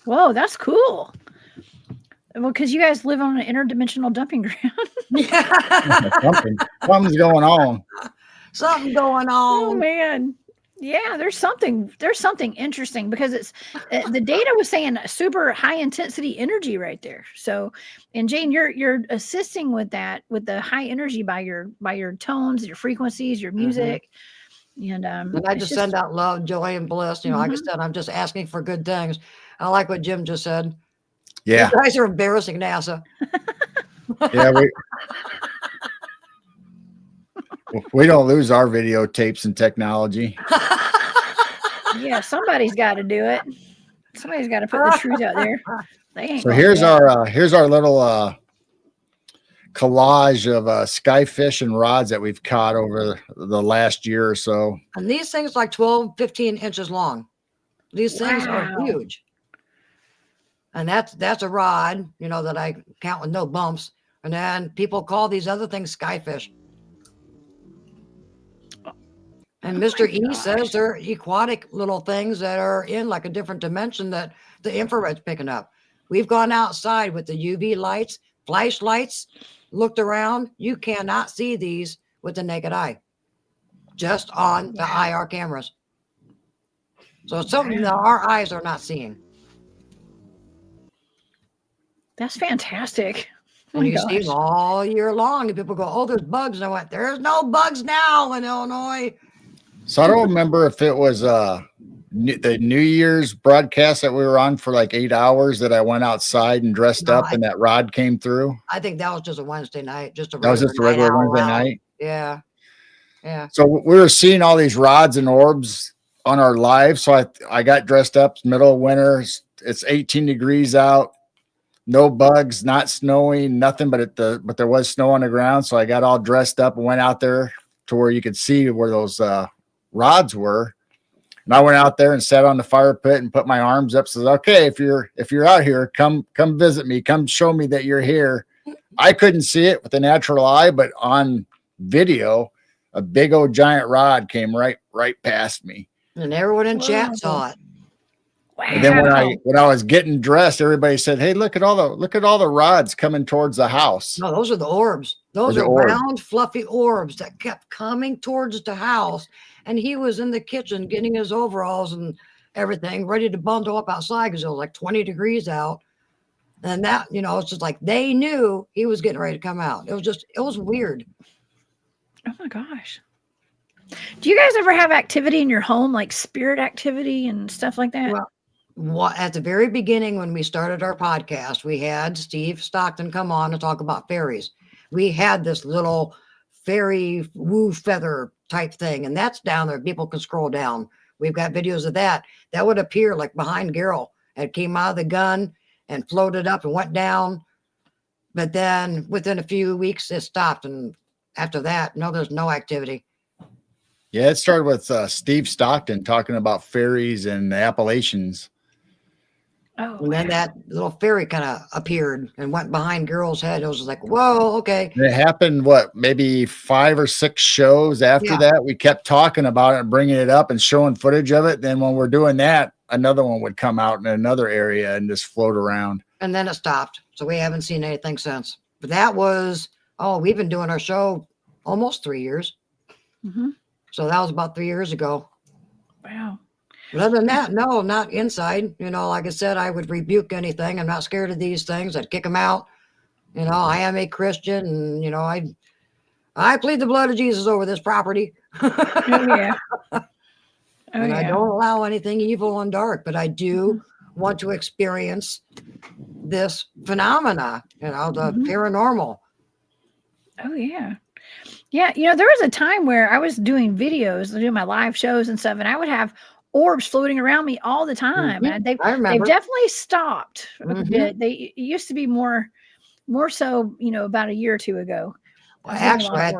Whoa, that's cool. Well, because you guys live on an interdimensional dumping ground. Something's going on. Something going on. Oh man. Yeah, there's something interesting because it's the data was saying super high intensity energy right there. So, and Jane, you're assisting with that, with the high energy by your tones, your frequencies, your music. Mm-hmm. And I just send out love, joy, and bliss. Like I said, I'm just asking for good things. I like what Jim just said. Yeah. You guys are embarrassing NASA. Yeah, we don't lose our videotapes and technology. Yeah, somebody's got to do it. Somebody's got to put the truth out there. So here's our little collage of skyfish and rods that we've caught over the last year or so. And these things like 12, 15 inches long. These things are huge. And that's a rod, that I count with no bumps. And then people call these other things skyfish. And Mr. E says they're aquatic little things that are in like a different dimension that the infrared's picking up. We've gone outside with the UV lights, flashlights, looked around. You cannot see these with the naked eye, just on the IR cameras. So it's something that our eyes are not seeing. That's fantastic. And you see them all year long. And people go, oh, there's bugs. And I went, there's no bugs now in Illinois. So I don't remember if it was the New Year's broadcast that we were on for like 8 hours that I went outside and dressed up and that rod came through. I think that was just a Wednesday night. That was just a regular Wednesday night. Yeah. Yeah. So we were seeing all these rods and orbs on our live. So I got dressed up, middle of winter. It's 18 degrees out. no bugs, not snowing, nothing, but but there was snow on the ground. So I got all dressed up and went out there to where you could see where those rods were. And I went out there and sat on the fire pit and put my arms up. Says, okay, if you're out here, come visit me. Come show me that you're here. I couldn't see it with the natural eye, but on video, a big old giant rod came right past me. And everyone in chat saw it. Wow. And then when I was getting dressed, everybody said, "Hey, look at all the rods coming towards the house." No, those are the orbs. Those are round, fluffy orbs that kept coming towards the house. And he was in the kitchen getting his overalls and everything, ready to bundle up outside because it was like 20 degrees out. And that, it's just like they knew he was getting ready to come out. It was weird. Oh my gosh. Do you guys ever have activity in your home, like spirit activity and stuff like that? Well, at the very beginning, when we started our podcast, we had Steve Stockton come on and talk about fairies. We had this little fairy woo feather type thing, and that's down there. People can scroll down. We've got videos of that. That would appear like behind Gerald. It came out of the gun and floated up and went down. But then within a few weeks, it stopped. And after that, no, there's no activity. Yeah, it started with Steve Stockton talking about fairies and the Appalachians. Oh, and then that little fairy kind of appeared and went behind Gerald's head. It was like, whoa, okay. It happened, maybe 5 or 6 shows after that. We kept talking about it and bringing it up and showing footage of it. Then when we're doing that, another one would come out in another area and just float around. And then it stopped. So we haven't seen anything since. But that was, we've been doing our show almost 3 years. Mm-hmm. So that was about 3 years ago. Wow. But other than that, no, not inside. Like I said, I would rebuke anything. I'm not scared of these things. I'd kick them out. I am a Christian, and I plead the blood of Jesus over this property. Oh, yeah. And I don't allow anything evil and dark, but I do want to experience this phenomena, the paranormal. Oh, yeah. Yeah. There was a time where I was doing videos, doing my live shows and stuff, and I would have orbs floating around me all the time. And they've definitely stopped a bit. It used to be more so, about a year or two ago. Well, actually,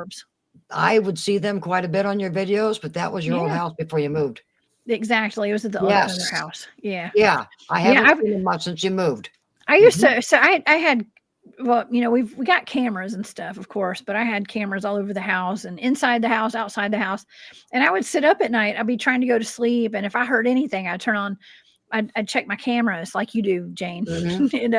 I would see them quite a bit on your videos, but that was your old house before you moved. Exactly. It was at the other house. Yeah. Yeah. I haven't seen them much since you moved. I used to, so I had, we got cameras and stuff, of course, but I had cameras all over the house and inside the house, outside the house. And I would sit up at night. I'd be trying to go to sleep. And if I heard anything, I'd turn on, I'd check my cameras like you do, Jane. And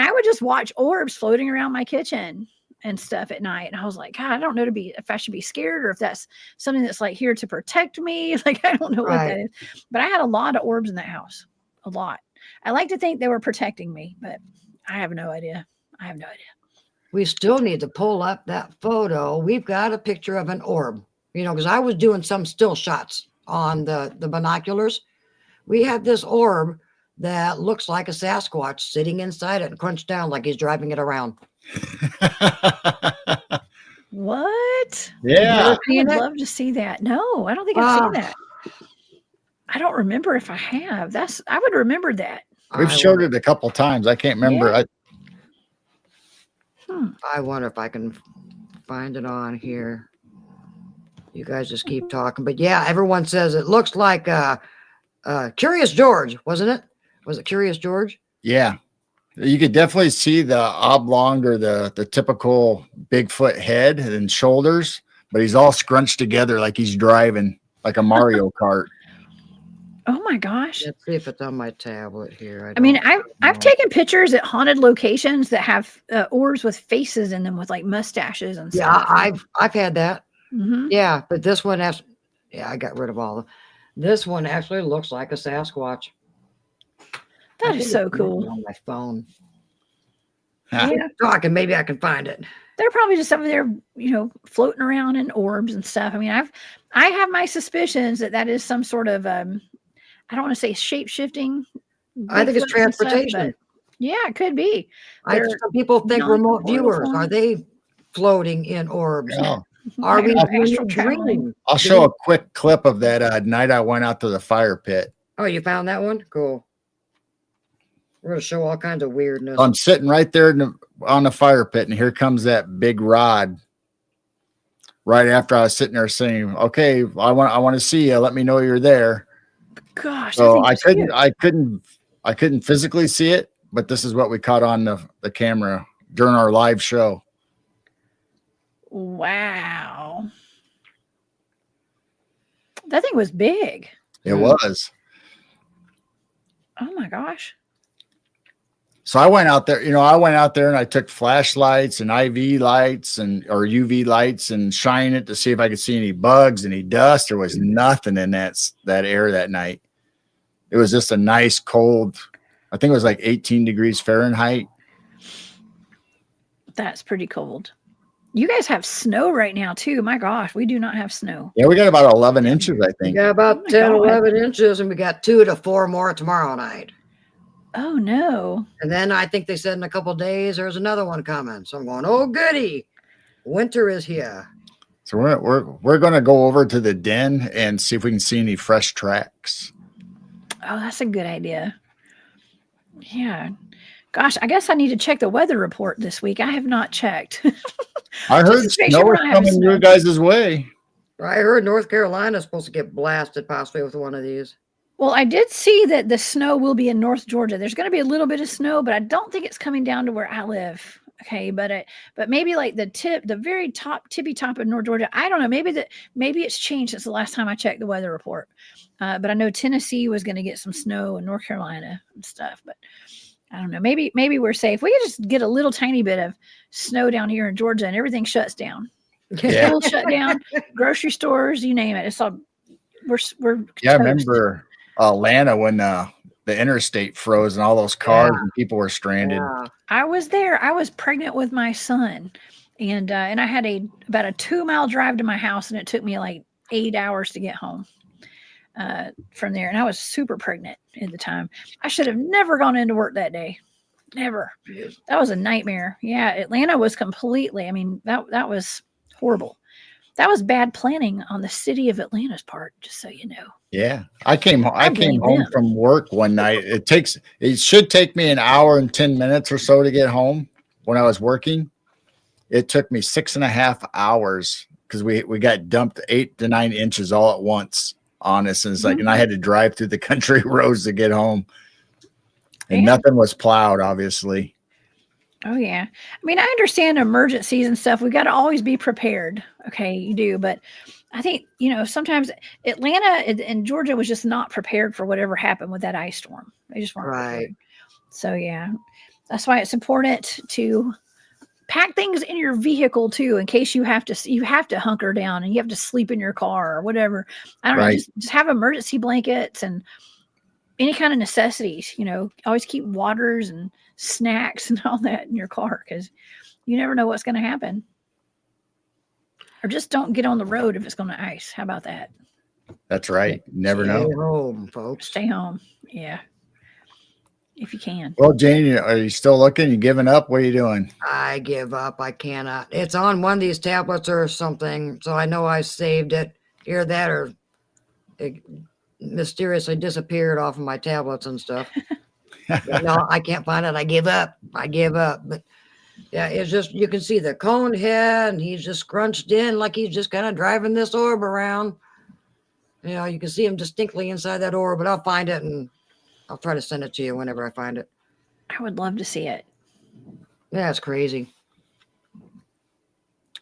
I would just watch orbs floating around my kitchen and stuff at night. And I was like, God, I don't know if I should be scared or if that's something that's like here to protect me. Like, I don't know what that is. But I had a lot of orbs in that house. A lot. I like to think they were protecting me, but I have no idea. We still need to pull up that photo. We've got a picture of an orb, because I was doing some still shots on the binoculars. We have this orb that looks like a Sasquatch sitting inside it and crunched down like he's driving it around. What? Yeah. I'd love to see that. No, I don't think I've seen that. I don't remember if I have. I would remember that. We've showed it a couple times. I can't remember. Yeah. I wonder if I can find it on here. You guys just keep talking. But yeah, everyone says it looks like Curious George, wasn't it? Was it Curious George? Yeah. You could definitely see the oblong or the typical Bigfoot head and shoulders, but he's all scrunched together like he's driving like a Mario Kart. Oh my gosh. Let's see if it's on my tablet here. I've taken pictures at haunted locations that have orbs with faces in them with like mustaches and stuff. Yeah, I've had that. Yeah, but this one has, I got rid of all of them. This one actually looks like a Sasquatch. That is so cool. On my phone. Huh. Yeah, talking, maybe I can find it. They're probably just over there, floating around in orbs and stuff. I have my suspicions that is some sort of I don't want to say shape-shifting. I think it's transportation. Yeah, it could be. Some people think remote viewers. Are they floating in orbs? Oh. Are we dreaming? I'll show a quick clip of that night I went out to the fire pit. Oh, you found that one? Cool. We're gonna show all kinds of weirdness. I'm sitting right there on the fire pit, and here comes that big rod. Right after I was sitting there saying, "Okay, I want to see you. Let me know you're there." Gosh, So that thing was huge. I couldn't physically see it, but this is what we caught on the camera during our live show. Wow. That thing was big. It was. Oh my gosh. So I went out there, and I took flashlights and IV lights or UV lights and shined it to see if I could see any bugs, any dust. There was nothing in that air that night. It was just a nice cold, I think it was like 18 degrees Fahrenheit. That's pretty cold. You guys have snow right now too. My gosh, we do not have snow. Yeah, we got about 11 inches, I We think. got about 10, 11 inches, and we got 2 to 4 more tomorrow night. Oh no. And then I think they said in a couple of days there's another one coming. So I'm going, oh goody, winter is here. So we're going to go over to the den and see if we can see any fresh tracks. Oh, that's a good idea. Yeah. Gosh, I guess I need to check the weather report this week. I have not checked. I heard snow is coming your guys' way. I heard North Carolina is supposed to get blasted possibly with one of these. Well, I did see that the snow will be in North Georgia. There's going to be a little bit of snow, but I don't think it's coming down to where I live. Okay, but maybe like the very tippy top of North Georgia. I don't know. Maybe it's changed since the last time I checked the weather report. But I know Tennessee was going to get some snow and North Carolina and stuff. But I don't know. Maybe we're safe. We could just get a little tiny bit of snow down here in Georgia, and everything shuts down. Yeah. Schools shut down, grocery stores, you name it. It's all we're Yeah, I toast. remember Atlanta when the interstate froze and all those cars and people were stranded. Yeah. I was there. I was pregnant with my son, and I had about a 2-mile drive to my house, and it took me like 8 hours to get home from there. And I was super pregnant at the time. I should have never gone into work that day. Never. That was a nightmare. Yeah, Atlanta was completely. I mean, that was horrible. That was bad planning on the city of Atlanta's part, just so you know. Yeah. I came blame home them. from work one night. It should take me an hour and 10 minutes or so to get home when I was working. It took me 6.5 hours because we got dumped 8 to 9 inches all at once on us. And it's like, and I had to drive through the country roads to get home. And nothing was plowed, obviously. Oh, yeah. I mean, I understand emergencies and stuff. We got to always be prepared. Okay, you do. But I think, sometimes Atlanta and Georgia was just not prepared for whatever happened with that ice storm. They just weren't prepared. So, yeah, that's why it's important to pack things in your vehicle, too, in case you have to hunker down and you have to sleep in your car or whatever. I don't know. Just have emergency blankets and any kind of necessities, always keep waters and snacks and all that in your car because you never know what's going to happen. Or just don't get on the road if it's going to ice. How about that? That's right. Never know. Stay home, folks. Stay home. Yeah. If you can. Well, Jane, are you still looking? You giving up? What are you doing? I give up. I cannot. It's on one of these tablets or something. So I know I saved it. Either that or it mysteriously disappeared off of my tablets and stuff. No, I can't find it. I give up. But yeah, it's just, you can see the cone head and he's just scrunched in like he's just kind of driving this orb around. You can see him distinctly inside that orb, but I'll find it and I'll try to send it to you whenever I find it. I would love to see it. Yeah, it's crazy.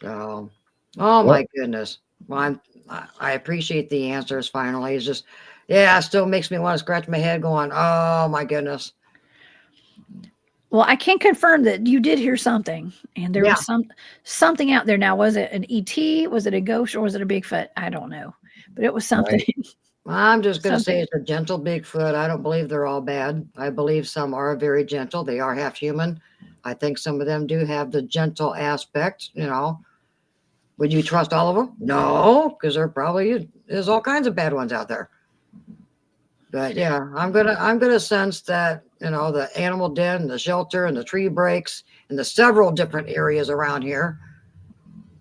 Oh my goodness. Well, I appreciate the answers finally. It's just, it still makes me want to scratch my head going, oh my goodness. Well, I can confirm that you did hear something, and there was something out there. Now, was it an ET? Was it a ghost, or was it a Bigfoot? I don't know, but it was something. Right. I'm just going to say it's a gentle Bigfoot. I don't believe they're all bad. I believe some are very gentle. They are half human. I think some of them do have the gentle aspect. Would you trust all of them? No, because there's all kinds of bad ones out there. But yeah, I'm gonna sense that the animal den, the shelter, and the tree breaks, and the several different areas around here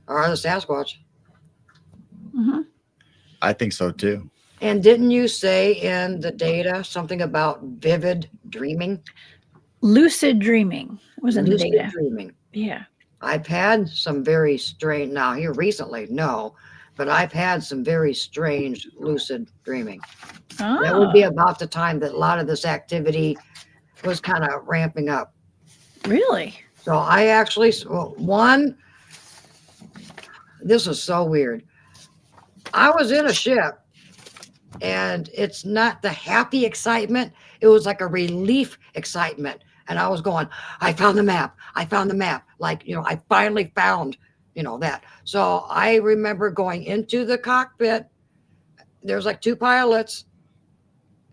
are the Sasquatch. Mm-hmm. I think so too. And didn't you say in the data something about vivid dreaming? lucid dreaming was in the Lucid data. dreaming. Yeah. I've had some very strange, now here recently, no, but I've had some very strange lucid dreaming. That would be Oh, about the time that a lot of this activity was kind of ramping up. really? So I actually, one, this is so weird. I was in a ship and it's not the happy excitement. It was like a relief excitement. And I was going, I found the map. I found the map. Like, I finally found, that. So I remember going into the cockpit. There's like two pilots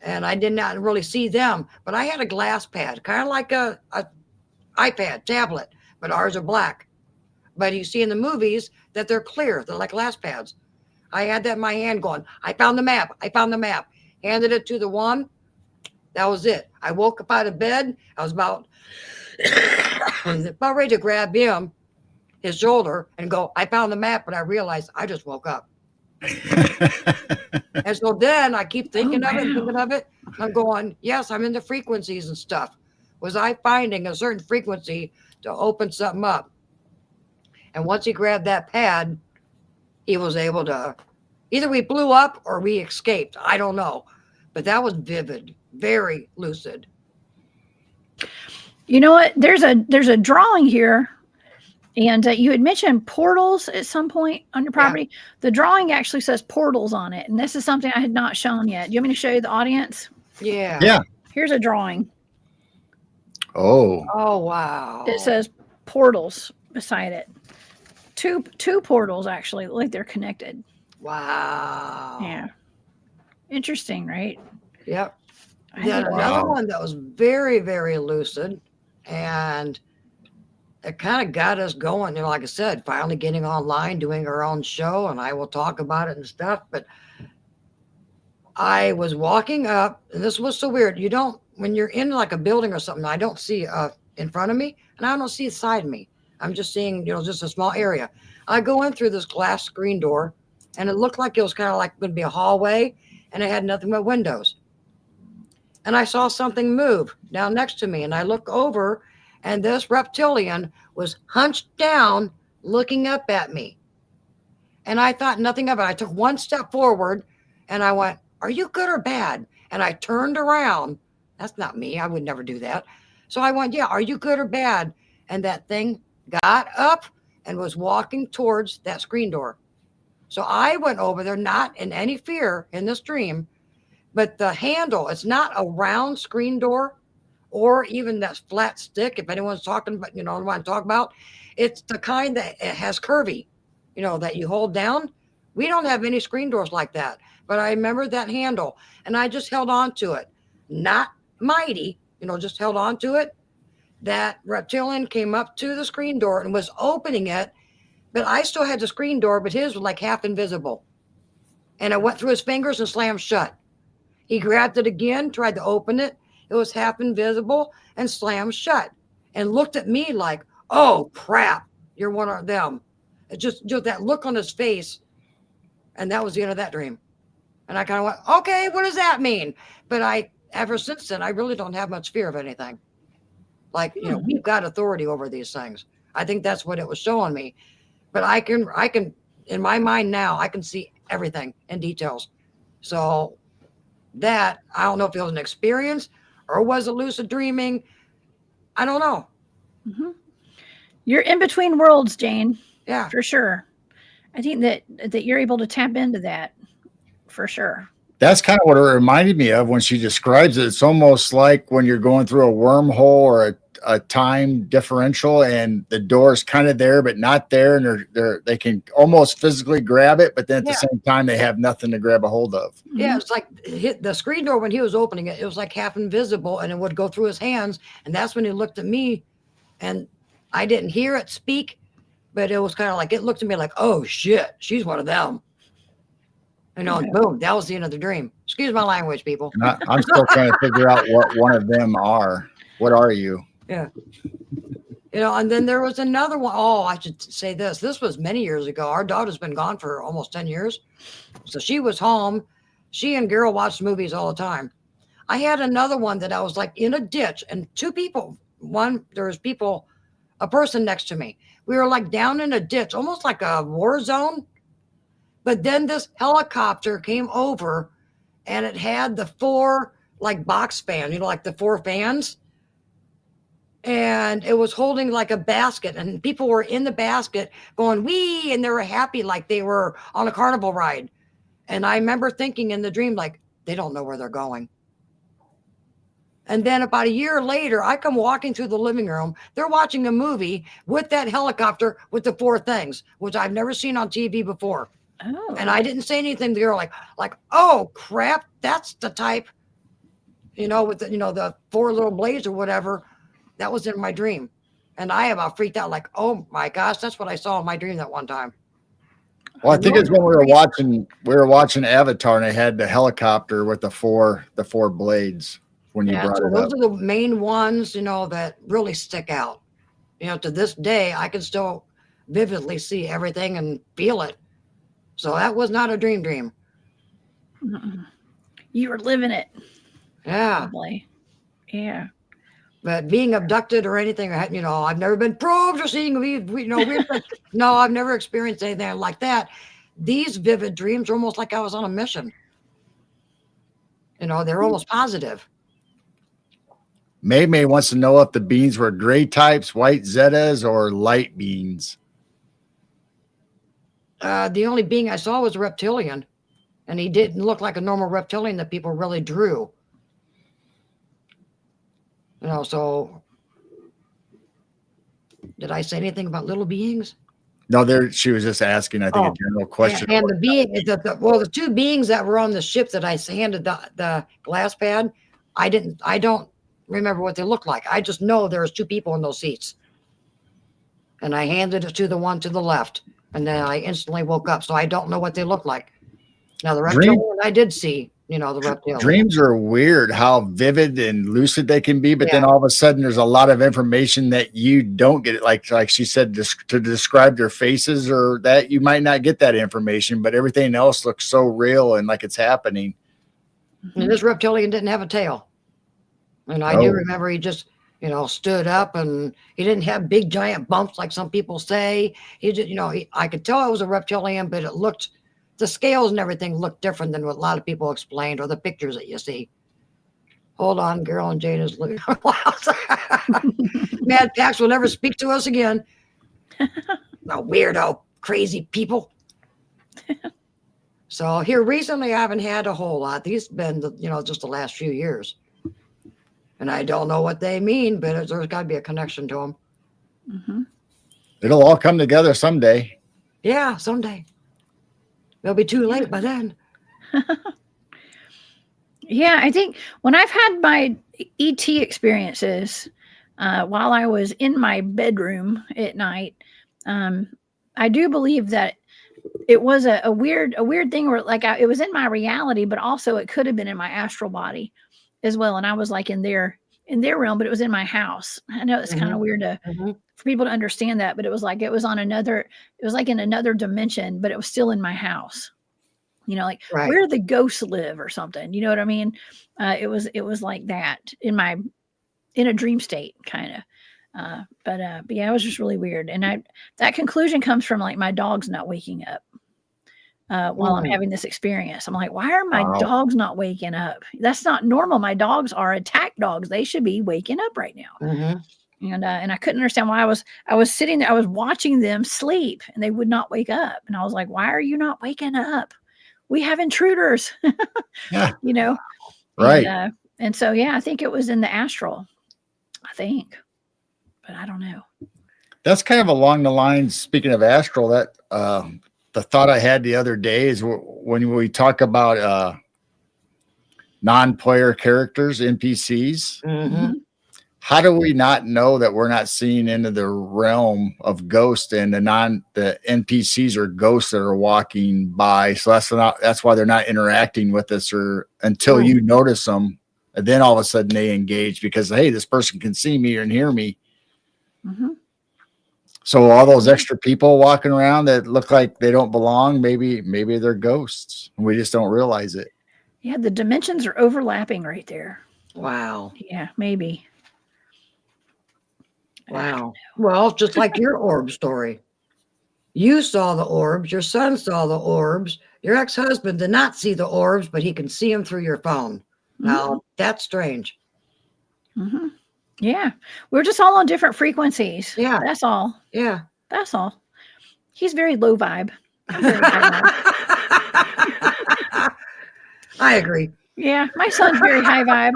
and I did not really see them, but I had a glass pad, kind of like a iPad tablet, but ours are black. But you see in the movies that they're clear. They're like glass pads. I had that in my hand going, I found the map. I found the map. Handed it to the one. That was it. I woke up out of bed. I was about ready to grab his shoulder, and go, I found the map, but I realized I just woke up. And so then I keep thinking of it, thinking of it. I'm going, yes, I'm into frequencies and stuff. Was I finding a certain frequency to open something up? And once he grabbed that pad, he was able to, either we blew up or we escaped. I don't know. But that was vivid, very lucid. You know what? There's a drawing here, and you had mentioned portals at some point on your property. Yeah. The drawing actually says portals on it, and this is something I had not shown yet. Do you want me to show you the audience? Yeah. Yeah. Here's a drawing. Oh. Oh, wow. It says portals beside it. Two portals actually, like they're connected. Wow. Yeah. Interesting, right? Yep. Then another one that was very, very lucid, and it kind of got us going. Like I said, finally getting online, doing our own show, and I will talk about it and stuff. But I was walking up, and this was so weird. You don't, when you're in like a building or something, I don't see in front of me, and I don't see beside me. I'm just seeing, just a small area. I go in through this glass screen door, and it looked like it was kind of like going to be a hallway, and it had nothing but windows. And I saw something move down next to me, and I look over, and this reptilian was hunched down looking up at me. And I thought nothing of it. I took one step forward, and I went, are you good or bad? And I turned around. That's not me. I would never do that. So I went, yeah, are you good or bad? And that thing got up and was walking towards that screen door. So I went over there, not in any fear in this dream, but the handle, it's not a round screen door or even that flat stick. If anyone's talking about, what I'm talking about, it's the kind that it has curvy, that you hold down. We don't have any screen doors like that, but I remember that handle, and I just held on to it. Not mighty, just held on to it. That reptilian came up to the screen door and was opening it, but I still had the screen door, but his was like half invisible. And it went through his fingers and slammed shut. He grabbed it again, tried to open it. It was half invisible and slammed shut, and looked at me like, oh, crap, you're one of them. It just that look on his face. And that was the end of that dream. And I kind of went, okay, what does that mean? But ever since then, I really don't have much fear of anything. Like, we've got authority over these things. I think that's what it was showing me. But I can, in my mind now, I can see everything in details. So that, I don't know if it was an experience or was it lucid dreaming. I don't know. Mm-hmm. You're in between worlds, Jane. Yeah, for sure. I think that you're able to tap into that for sure. That's kind of what it reminded me of when she describes it. It's almost like when you're going through a wormhole or a time differential, and the door's kind of there but not there, and they can almost physically grab it, but then at the same time they have nothing to grab a hold of. Yeah, it's like the screen door when he was opening it, it was like half invisible, and it would go through his hands, and that's when he looked at me, and I didn't hear it speak, but it was kind of like, it looked at me like, oh shit, she's one of them. And boom, that was the end of the dream. Excuse my language, people. And I'm still trying to figure out what one of them are. What are you? Yeah. And then there was another one. Oh, I should say this. This was many years ago. Our daughter's been gone for almost 10 years. So she was home. She and Gerald watched movies all the time. I had another one that I was like in a ditch and two people, there was people, a person next to me. We were like down in a ditch, almost like a war zone. But then this helicopter came over and it had the four like box fan, like the four fans. And it was holding like a basket and people were in the basket going, wee, and they were happy like they were on a carnival ride. And I remember thinking in the dream, like, they don't know where they're going. And then about a year later, I come walking through the living room. They're watching a movie with that helicopter with the four things, which I've never seen on TV before. Oh. And I didn't say anything. The girl like, oh crap, that's the type, with the four little blades or whatever. That was in my dream. And I about freaked out, like, oh my gosh, that's what I saw in my dream that one time. Well, I think it's when we were watching Avatar, and they had the helicopter with the four blades when you brought it those up. are the main ones, that really stick out. To this day, I can still vividly see everything and feel it. So that was not a dream. You were living it. Yeah. Probably. Yeah. But being abducted or anything, I've never been probed or seeing weird no, I've never experienced anything like that. These vivid dreams are almost like I was on a mission. They're almost positive. May wants to know if the beans were gray types, white zetas, or light beans. The only being I saw was a reptilian, and he didn't look like a normal reptilian that people really drew. So did I say anything about little beings? No, she was just asking, I think, a general question. And the being, the two beings that were on the ship that I handed the glass pad, I don't remember what they looked like. I just know there was two people in those seats. And I handed it to the one to the left, and then I instantly woke up. So I don't know what they look like. Now the reptilian I did see. The reptilian. Dreams are weird how vivid and lucid they can be, but then all of a sudden there's a lot of information that you don't get. Like she said, to describe their faces or that, you might not get that information, but everything else looks so real and like it's happening. And this reptilian didn't have a tail. And I do remember he just, stood up, and he didn't have big giant bumps like some people say. He just, I could tell it was a reptilian, but the scales and everything looked different than what a lot of people explained, or the pictures that you see. Hold on, Carol and Jane is looking. Mad Pax will never speak to us again. No weirdo, crazy people. So here recently, I haven't had a whole lot. These have been, just the last few years. And I don't know what they mean, but there's got to be a connection to them. Mm-hmm. It'll all come together someday. Yeah, someday. It'll be too late by then. Yeah, I think when I've had my ET experiences while I was in my bedroom at night, I do believe that it was a weird thing where it was in my reality, but also it could have been in my astral body as well. And I was like in their realm, but it was in my house. I know it's kind of weird for people to understand that, but it was like it was in another dimension, but it was still in my house. Where the ghosts live or something. You know what I mean? It was like that in a dream state, kind of. But yeah, it was just really weird. And that conclusion comes from like my dog's not waking up while I'm having this experience. I'm like, why are my dogs not waking up? That's not normal. My dogs are attack dogs. They should be waking up right now. And I couldn't understand why I was sitting there. I was watching them sleep and they would not wake up. And I was like, why are you not waking up? We have intruders, Yeah. Right. And so, yeah, I think it was in the astral, I think, but I don't know. That's kind of along the lines, speaking of astral, that the thought I had the other day is when we talk about non-player characters, NPCs, how do we not know that we're not seeing into the realm of ghosts and the NPCs are ghosts that are walking by? So that's why they're not interacting with us until you notice them. And then all of a sudden they engage because, hey, this person can see me and hear me. So all those extra people walking around that look like they don't belong, maybe they're ghosts. We just don't realize it. Yeah, the dimensions are overlapping right there. Wow. Yeah, maybe. Wow. Well, just like your orb story. You saw the orbs, your son saw the orbs, your ex-husband did not see the orbs, but he can see them through your phone. Now, that's strange. Mm-hmm. Yeah. We're just all on different frequencies. Yeah. That's all. Yeah. That's all. He's very low vibe. I'm very high vibe. I agree. Yeah, my son's very high vibe.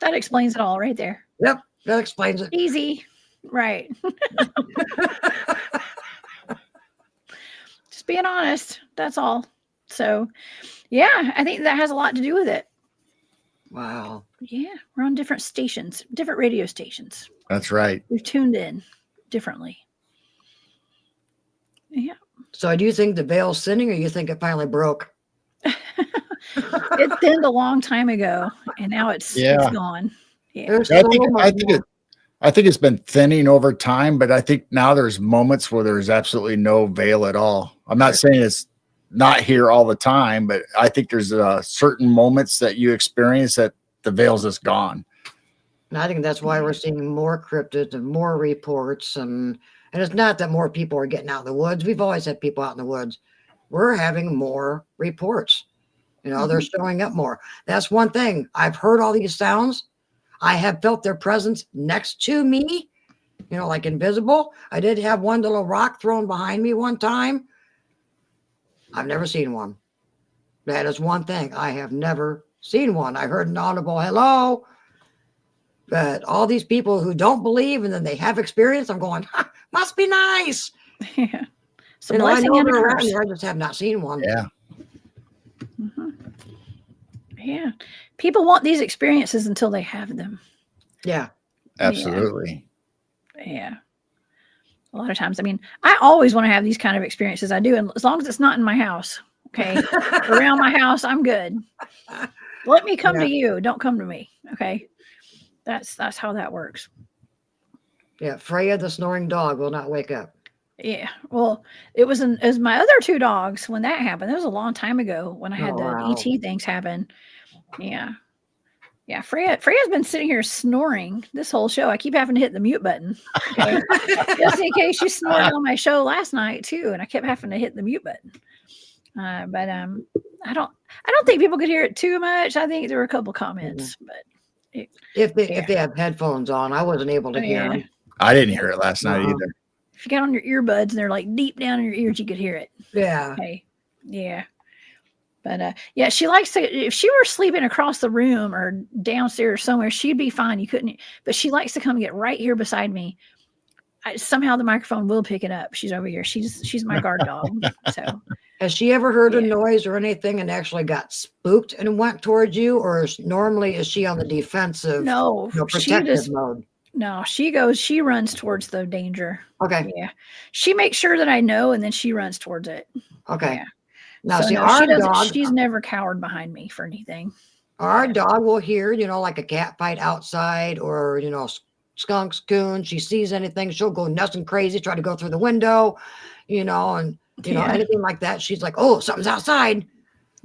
That explains it all right there. Yep, that explains it. Easy. Right. Just being honest. That's all. So, yeah, I think that has a lot to do with it. Wow. Yeah, we're on different stations, different radio stations. That's right. We've tuned in differently. Yeah. So do you think the veil's thinning, or you think it finally broke? It thinned a long time ago, and now it's gone. Yeah. I think it's been thinning over time, but I think now there's moments where there's absolutely no veil at all. I'm not saying it's not here all the time, but I think there's certain moments that you experience that the veil's just gone. And I think that's why we're seeing more cryptids and more reports. And it's not that more people are getting out in the woods. We've always had people out in the woods. We're having more reports. You know, they're showing up more. That's one thing. I've heard all these sounds. I have felt their presence next to me, you know, like invisible. I did have one little rock thrown behind me one time. I've never seen one. That is one thing. I have never seen one. I heard an audible hello. But all these people who don't believe and then they have experience, I'm going, must be nice. Yeah. So you know, I blessing know and a they're around curse. here. I just have not seen one. Yeah. Yeah. People want these experiences until they have them. Yeah. Absolutely. Yeah. A lot of times. I mean, I always want to have these kind of experiences. I do. And as long as it's not in my house. Okay. Around my house, I'm good. Let me come to you. Don't come to me. Okay. That's how that works. Yeah. Freya, the snoring dog, will not wake up. Yeah. Well, it was my other two dogs when that happened. That was a long time ago when I had ET things happen. Yeah. Yeah. Freya's been sitting here snoring this whole show. I keep having to hit the mute button. Okay? Just in case she snored on my show last night too. And I kept having to hit the mute button. But I don't think people could hear it too much. I think there were a couple comments, but if they have headphones on, I wasn't able to hear them. I didn't hear it last night either. If you got on your earbuds and they're like deep down in your ears, you could hear it. Yeah. Okay. Yeah. But yeah, she likes to, if she were sleeping across the room or downstairs somewhere, she'd be fine. You couldn't, but she likes to come get right here beside me. Somehow the microphone will pick it up. She's over here. She's my guard dog. So has she ever heard a noise or anything and actually got spooked and went towards you? Or normally is she on the defensive, protective mode? No, she runs towards the danger. Okay. Yeah. She makes sure that I know and then she runs towards it. Okay. Yeah. Now, so see, our dog, she's never cowered behind me for anything. Our dog will hear, like a cat fight outside or, skunks, coons. She sees anything, she'll go nuts and crazy, try to go through the window, and, anything like that. She's like, oh, something's outside.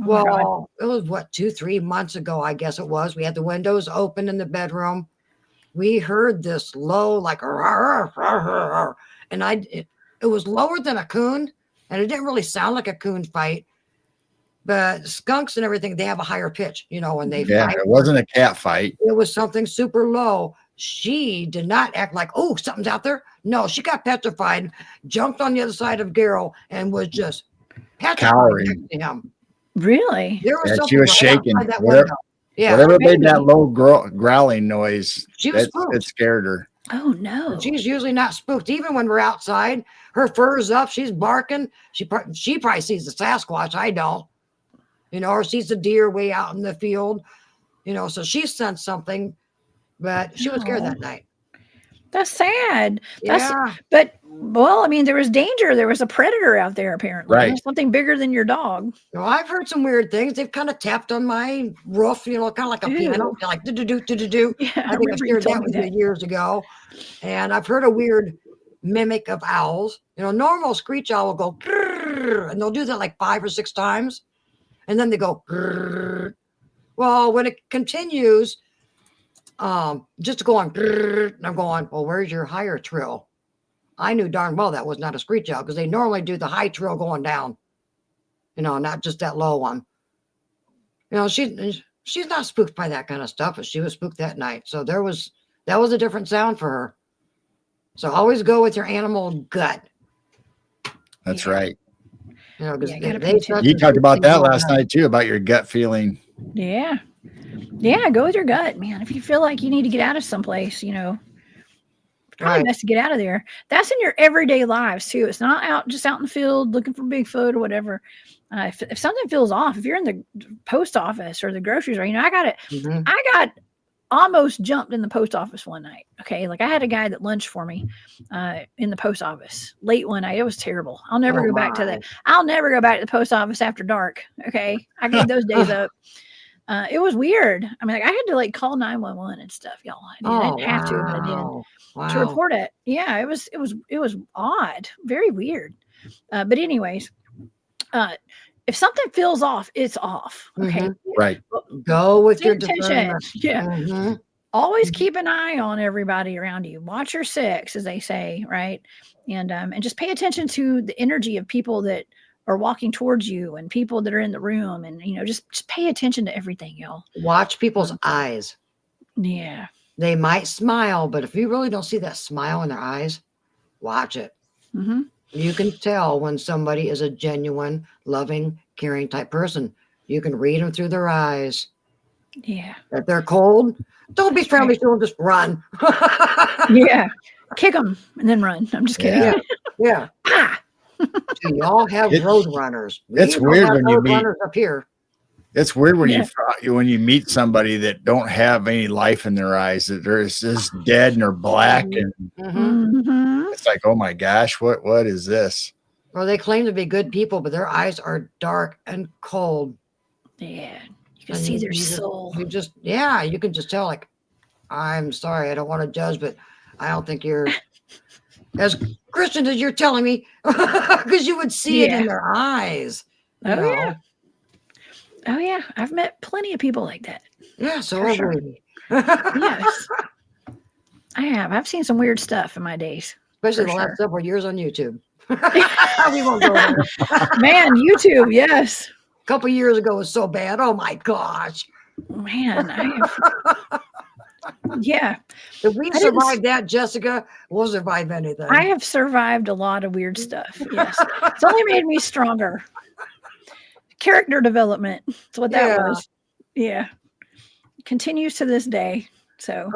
Oh, well, it was 2-3 months ago, I guess it was. We had the windows open in the bedroom. We heard this low, like, and it was lower than a coon, and it didn't really sound like a coon fight. But skunks and everything, they have a higher pitch, when they fight. It wasn't a cat fight. It was something super low. She did not act like, oh, something's out there. No, she got petrified, jumped on the other side of Gerald, and was just petrified next to him. Really? There was something she was shaking. Whatever made that low growling noise, she was spooked. It scared her. Oh, no. She's usually not spooked. Even when we're outside, her fur's up, she's barking. She probably sees the Sasquatch. I don't. Or sees the deer way out in the field. So she sensed something, but she was scared that night. That's sad. Yeah. But, well, I mean, there was danger. There was a predator out there, apparently. Right. Something bigger than your dog. I've heard some weird things. They've kind of tapped on my roof, kind of like a piano, like do-do-do. Yeah, I think I've heard that with you years ago. And I've heard a weird mimic of owls. Normal screech owl will go, grrr, and they'll do that like 5 or 6 times. And then they go, grrr. Well, when it continues, just going, and I'm going, well, where's your higher trill? I knew darn well that was not a screech owl because they normally do the high trill going down, not just that low one. She's not spooked by that kind of stuff, but she was spooked that night. So that was a different sound for her. So always go with your animal gut. That's right. Because you talked about that last night too, about your gut feeling. Yeah. Yeah, go with your gut, man. If you feel like you need to get out of someplace, probably best to get out of there. That's in your everyday lives too. It's not just out in the field looking for Bigfoot or whatever. If something feels off, if you're in the post office or the grocery store, I got almost jumped in the post office one night. Okay. Like I had a guy that lunched for me in the post office late one night. It was terrible. I'll never go back to the post office after dark. Okay. I gave those days up. It was weird. I mean, I had to call 911 and stuff, y'all. I didn't have to, but I did to report it. Yeah, it was odd, very weird. But anyways, if something feels off, it's off. Okay, right. Go with your attention. Yeah. Always keep an eye on everybody around you. Watch your six, as they say, right? And just pay attention to the energy of people that are walking towards you and people that are in the room, and just pay attention to everything, y'all. Watch people's eyes. Yeah. They might smile, but if you really don't see that smile in their eyes, watch it. You can tell when somebody is a genuine, loving, caring type person. You can read them through their eyes. Yeah. If they're cold, don't be friendly to them, just run. Yeah. Kick them and then run. I'm just kidding. Yeah. Do y'all have road runners? It's weird when you meet runners up here. It's weird when you meet somebody that don't have any life in their eyes, that they're just dead and they're black, and it's like, oh my gosh, what is this? Well, they claim to be good people, but their eyes are dark and cold. Yeah, you can see their soul. You can just tell. Like, I'm sorry, I don't want to judge, but I don't think you're as Christian as you're telling me, because you would see it in their eyes. Oh yeah, I've met plenty of people like that. Yeah, so have we. Yes, I have. I've seen some weird stuff in my days, especially the last several years on YouTube. We won't go there. Man, YouTube, yes. A couple years ago was so bad. Oh my gosh, man, yeah. If we survived that, Jessica, we'll survive anything. I have survived a lot of weird stuff. Yes, it's only made me stronger. Character development. That's what that was. Yeah. Continues to this day. So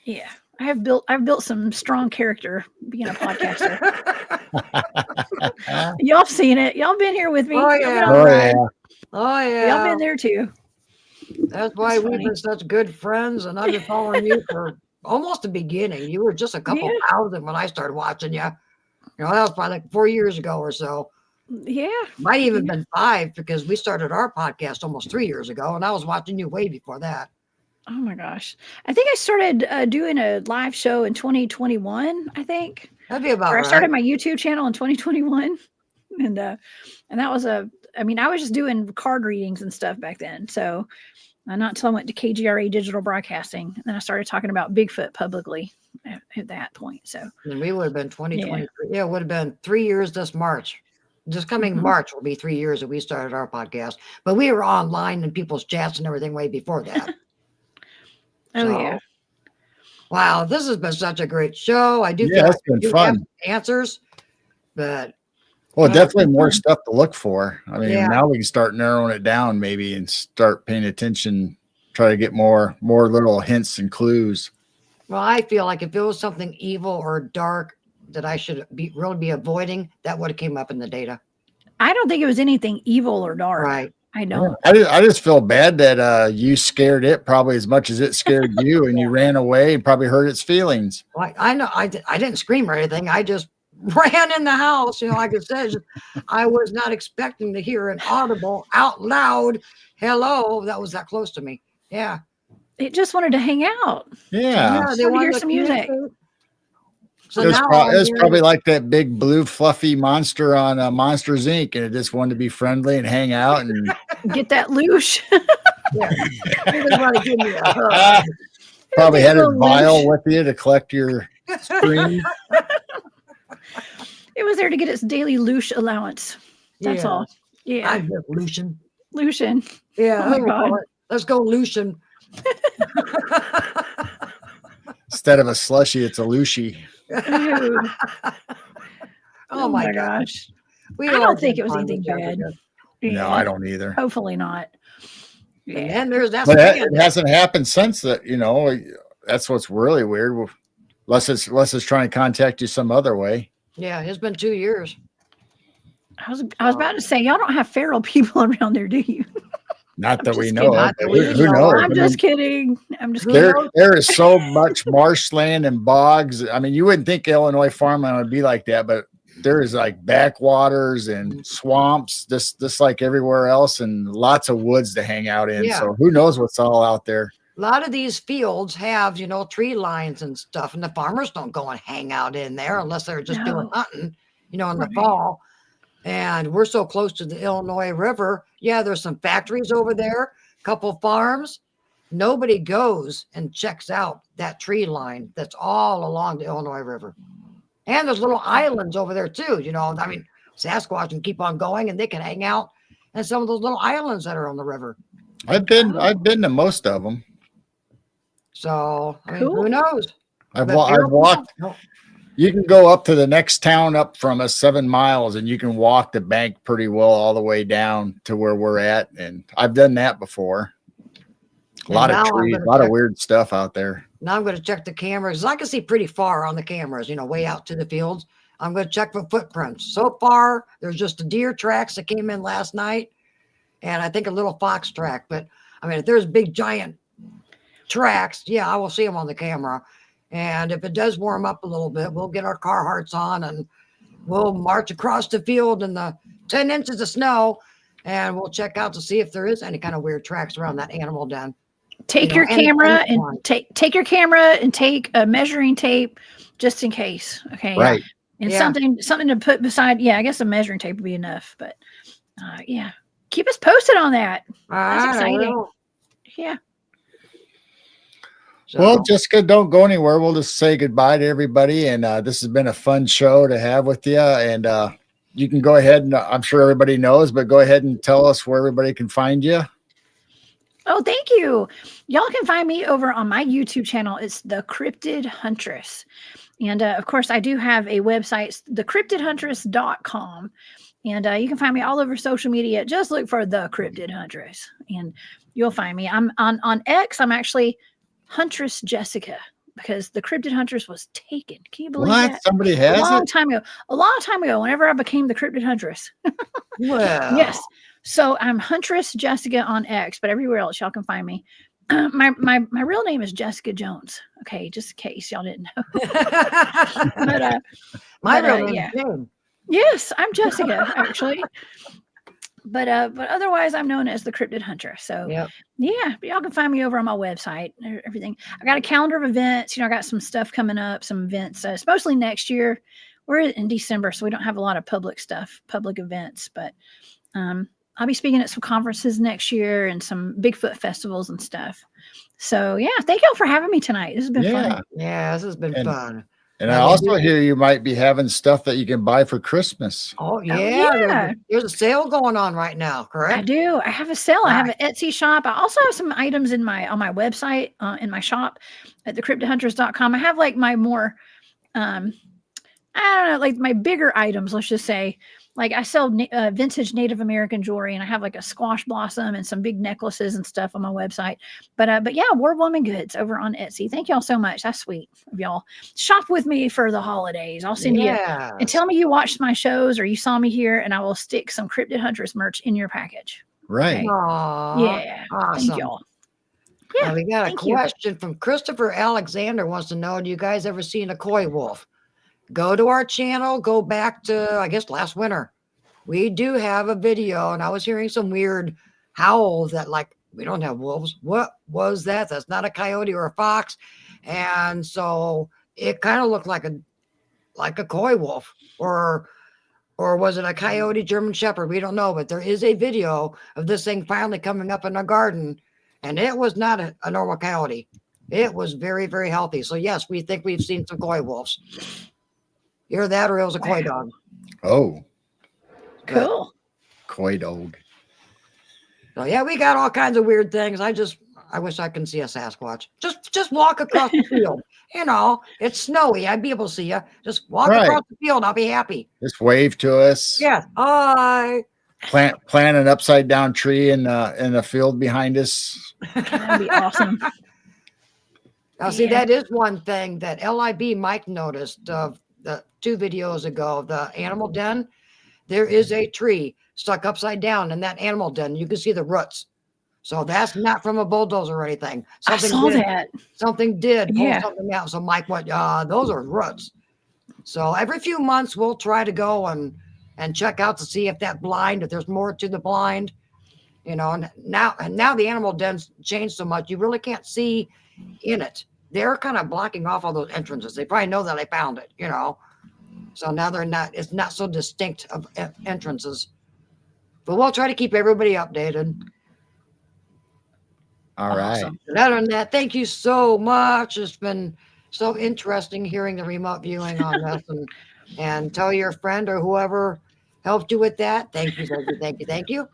yeah. I've built some strong character being a podcaster. Y'all seen it. Y'all been here with me. Oh yeah. Y'all been there too. That's why we've been such good friends, and I've been following you for almost the beginning. You were just a couple thousand when I started watching you. That was probably like 4 years ago or so. Yeah. Might even been 5, because we started our podcast almost 3 years ago, and I was watching you way before that. Oh my gosh. I think I started doing a live show in 2021, I think. That'd be about right. I started my YouTube channel in 2021. And that was I was just doing card readings and stuff back then. So not until I went to KGRA Digital Broadcasting, and then I started talking about Bigfoot publicly at that point. So and we would have been 2023. Yeah, it would have been 3 years this March. This coming March will be 3 years that we started our podcast, but we were online in people's chats and everything way before that. Yeah. Wow, this has been such a great show. I do feel like it's been fun. Answers, but definitely more stuff to look for. I mean, now we can start narrowing it down maybe and start paying attention, try to get more little hints and clues. Well, I feel like if it was something evil or dark that I should really be avoiding, that would have came up in the data. I don't think it was anything evil or dark. Right. I don't. I just feel bad that you scared it probably as much as it scared you, and you ran away and probably hurt its feelings. Well, I know I didn't scream or anything. I just ran in the house. Like I said, I was not expecting to hear an audible, out loud hello that was that close to me. Yeah. It just wanted to hang out. Yeah. They wanted to hear some music. So it's probably like that big blue fluffy monster on Monsters Inc. and it just wanted to be friendly and hang out and get that loosh. Yeah. He just want to give me a hug. Probably had a little vial leash. with you to collect your streams. It was there to get its daily loosh allowance. That's all. Yeah. I'm just Lucian. Lucian. Yeah. Oh my God. Let's go, Lucian. Instead of a slushy, it's a lushy. Dude. Oh my gosh. We I all don't think had it was fun with anything bad. Jessica. No, Yeah. I don't either. Hopefully not. And Yeah. then there's that But stand. it hasn't happened since that. That's what's really weird. Unless it's trying to contact you some other way. Yeah, it's been 2 years. I was about to say, y'all don't have feral people around there, do you? Not that just we kidding. know of. Not that but we Who know knows? of. I'm just kidding. I'm just Who kidding. knows? There is so much marshland and bogs. I mean, you wouldn't think Illinois farmland would be like that, but there is like backwaters and swamps, just like everywhere else, and lots of woods to hang out in. Yeah. So who knows what's all out there? A lot of these fields have, tree lines and stuff, and the farmers don't go and hang out in there unless they're just doing No. hunting, in the Right. fall. And we're so close to the Illinois River. Yeah, there's some factories over there, a couple farms. Nobody goes and checks out that tree line that's all along the Illinois River. And there's little islands over there too. I mean, Sasquatch can keep on going and they can hang out in some of those little islands that are on the river. I've been to most of them. So, I mean, Cool. who knows? I've But walked. No. You can go up to the next town up from us 7 miles, and you can walk the bank pretty well all the way down to where we're at. And I've done that before. A lot of now I'm trees, gonna a lot of check- weird stuff out there. Now I'm going to check the cameras. I can see pretty far on the cameras, way out to the fields. I'm going to check for footprints. So far, there's just the deer tracks that came in last night, and I think a little fox track. But I mean, if there's big giant tracks, yeah, I will see them on the camera. And if it does warm up a little bit, we'll get our Carhartts on and we'll march across the field in the 10 inches of snow, and we'll check out to see if there is any kind of weird tracks around that animal den. Take your camera and take your camera and take a measuring tape just in case. Okay. Right. And Yeah. something to put beside. Yeah, I guess a measuring tape would be enough. But yeah, keep us posted on that. That's exciting. Yeah. So, Well, Jessica, don't go anywhere. We'll just say goodbye to everybody. And this has been a fun show to have with you. And you can go ahead and I'm sure everybody knows, but go ahead and tell us where everybody can find you. Oh, thank you. Y'all can find me over on my YouTube channel. It's the Cryptid Huntress. And of course, I do have a website, thecryptidhuntress.com. And you can find me all over social media. Just look for the Cryptid Huntress and you'll find me. I'm on X. I'm actually Huntress Jessica because the Cryptid Huntress was taken. Can you believe that? Somebody has a long it? time ago, whenever I became the Cryptid Huntress. well, Yes. So I'm Huntress Jessica on X, but everywhere else y'all can find me. My real name is Jessica Jones. Okay, just in case y'all didn't know. But my but, real name yeah. is Jane. Yes, I'm Jessica actually. But otherwise I'm known as the Cryptid Hunter. So Yep. yeah, but y'all can find me over on my website. Everything. I got a calendar of events. I got some stuff coming up, some events. It's mostly next year. We're in December, so we don't have a lot of public stuff, public events. But I'll be speaking at some conferences next year and some Bigfoot festivals and stuff. So yeah, thank y'all for having me tonight. This has been fun. Yeah, this has been fun. And I also hear you might be having stuff that you can buy for Christmas. Oh yeah, yeah. There's a sale going on right now, correct? I do. I have a sale. I have an Etsy shop. I also have some items on my website, in my shop at thecryptidhunters.com. I have like my more, I don't know, like my bigger items, let's just say. Like I sell vintage Native American jewelry, and I have like a squash blossom and some big necklaces and stuff on my website. But yeah, War Woman Goods over on Etsy. Thank y'all so much. That's sweet of y'all. Shop with me for the holidays. I'll send you and tell me you watched my shows or you saw me here, and I will stick some Cryptid Huntress merch in your package. Right. Okay? Aww, Yeah. awesome. Thank y'all. Yeah. Now we got a thank you. question from Christopher Alexander. Wants to know: do you guys ever seen a koi wolf? Go to our channel. Go back to I guess last winter. We do have a video, and I was hearing some weird howls that like we don't have wolves. What was that? That's not a coyote or a fox. And so it kind of looked like a koi wolf, or was it a coyote German shepherd? We don't know, but there is a video of this thing finally coming up in our garden. and it was not a normal coyote. It was very, very healthy. So yes, we think we've seen some coy wolves. Either that or it was a coy dog. Oh, Cool. coy dog. So yeah, we got all kinds of weird things. I wish I could see a Sasquatch. Just walk across the field. You know, it's snowy. I'd be able to see you. Just walk across the field. I'll be happy. Just wave to us. Yes. Hi. Plant an upside down tree in the field behind us. That'd be awesome. Now, see, that is one thing that LIB Mike noticed the 2 videos ago, the animal den. There is a tree stuck upside down in that animal den. You can see the roots. So that's not from a bulldozer or anything. I saw that. Something did pull something out. So Mike went, those are roots. So every few months we'll try to go and check out to see if that blind, if there's more to the blind, you know. And now the animal den's changed so much, you really can't see in it. They're kind of blocking off all those entrances. They probably know that I found it, you know. So now it's not so distinct of entrances. But we'll try to keep everybody updated. All right. And other than that, thank you so much. It's been so interesting hearing the remote viewing on this, and tell your friend or whoever helped you with that. Thank you, thank you, thank you, thank you.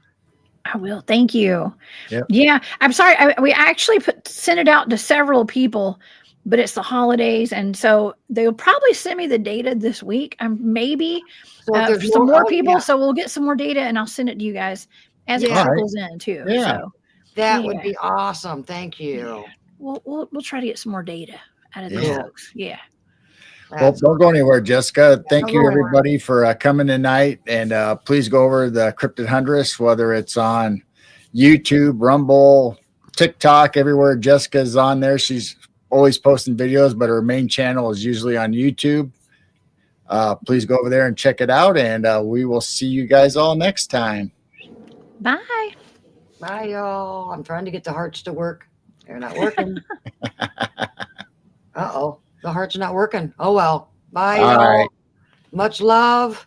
I will. Thank you. Yep. Yeah. I'm sorry. We actually sent it out to several people, but it's the holidays. And so they'll probably send me the data this week. Maybe for some more people. So we'll get some more data and I'll send it to you guys as it trickles in too. Yeah. So that would be awesome. Thank you. Yeah. We'll try to get some more data out of these folks. Yeah. Well, don't go anywhere, Jessica. Thank you, everybody, for coming tonight. And please go over the Cryptid Huntress, whether it's on YouTube, Rumble, TikTok, everywhere. Jessica's on there. She's always posting videos, but her main channel is usually on YouTube. Please go over there and check it out. And we will see you guys all next time. Bye. Bye, y'all. I'm trying to get the hearts to work. They're not working. Uh-oh. The heart's not working. Oh, well. Bye, y'all. Right. Much love.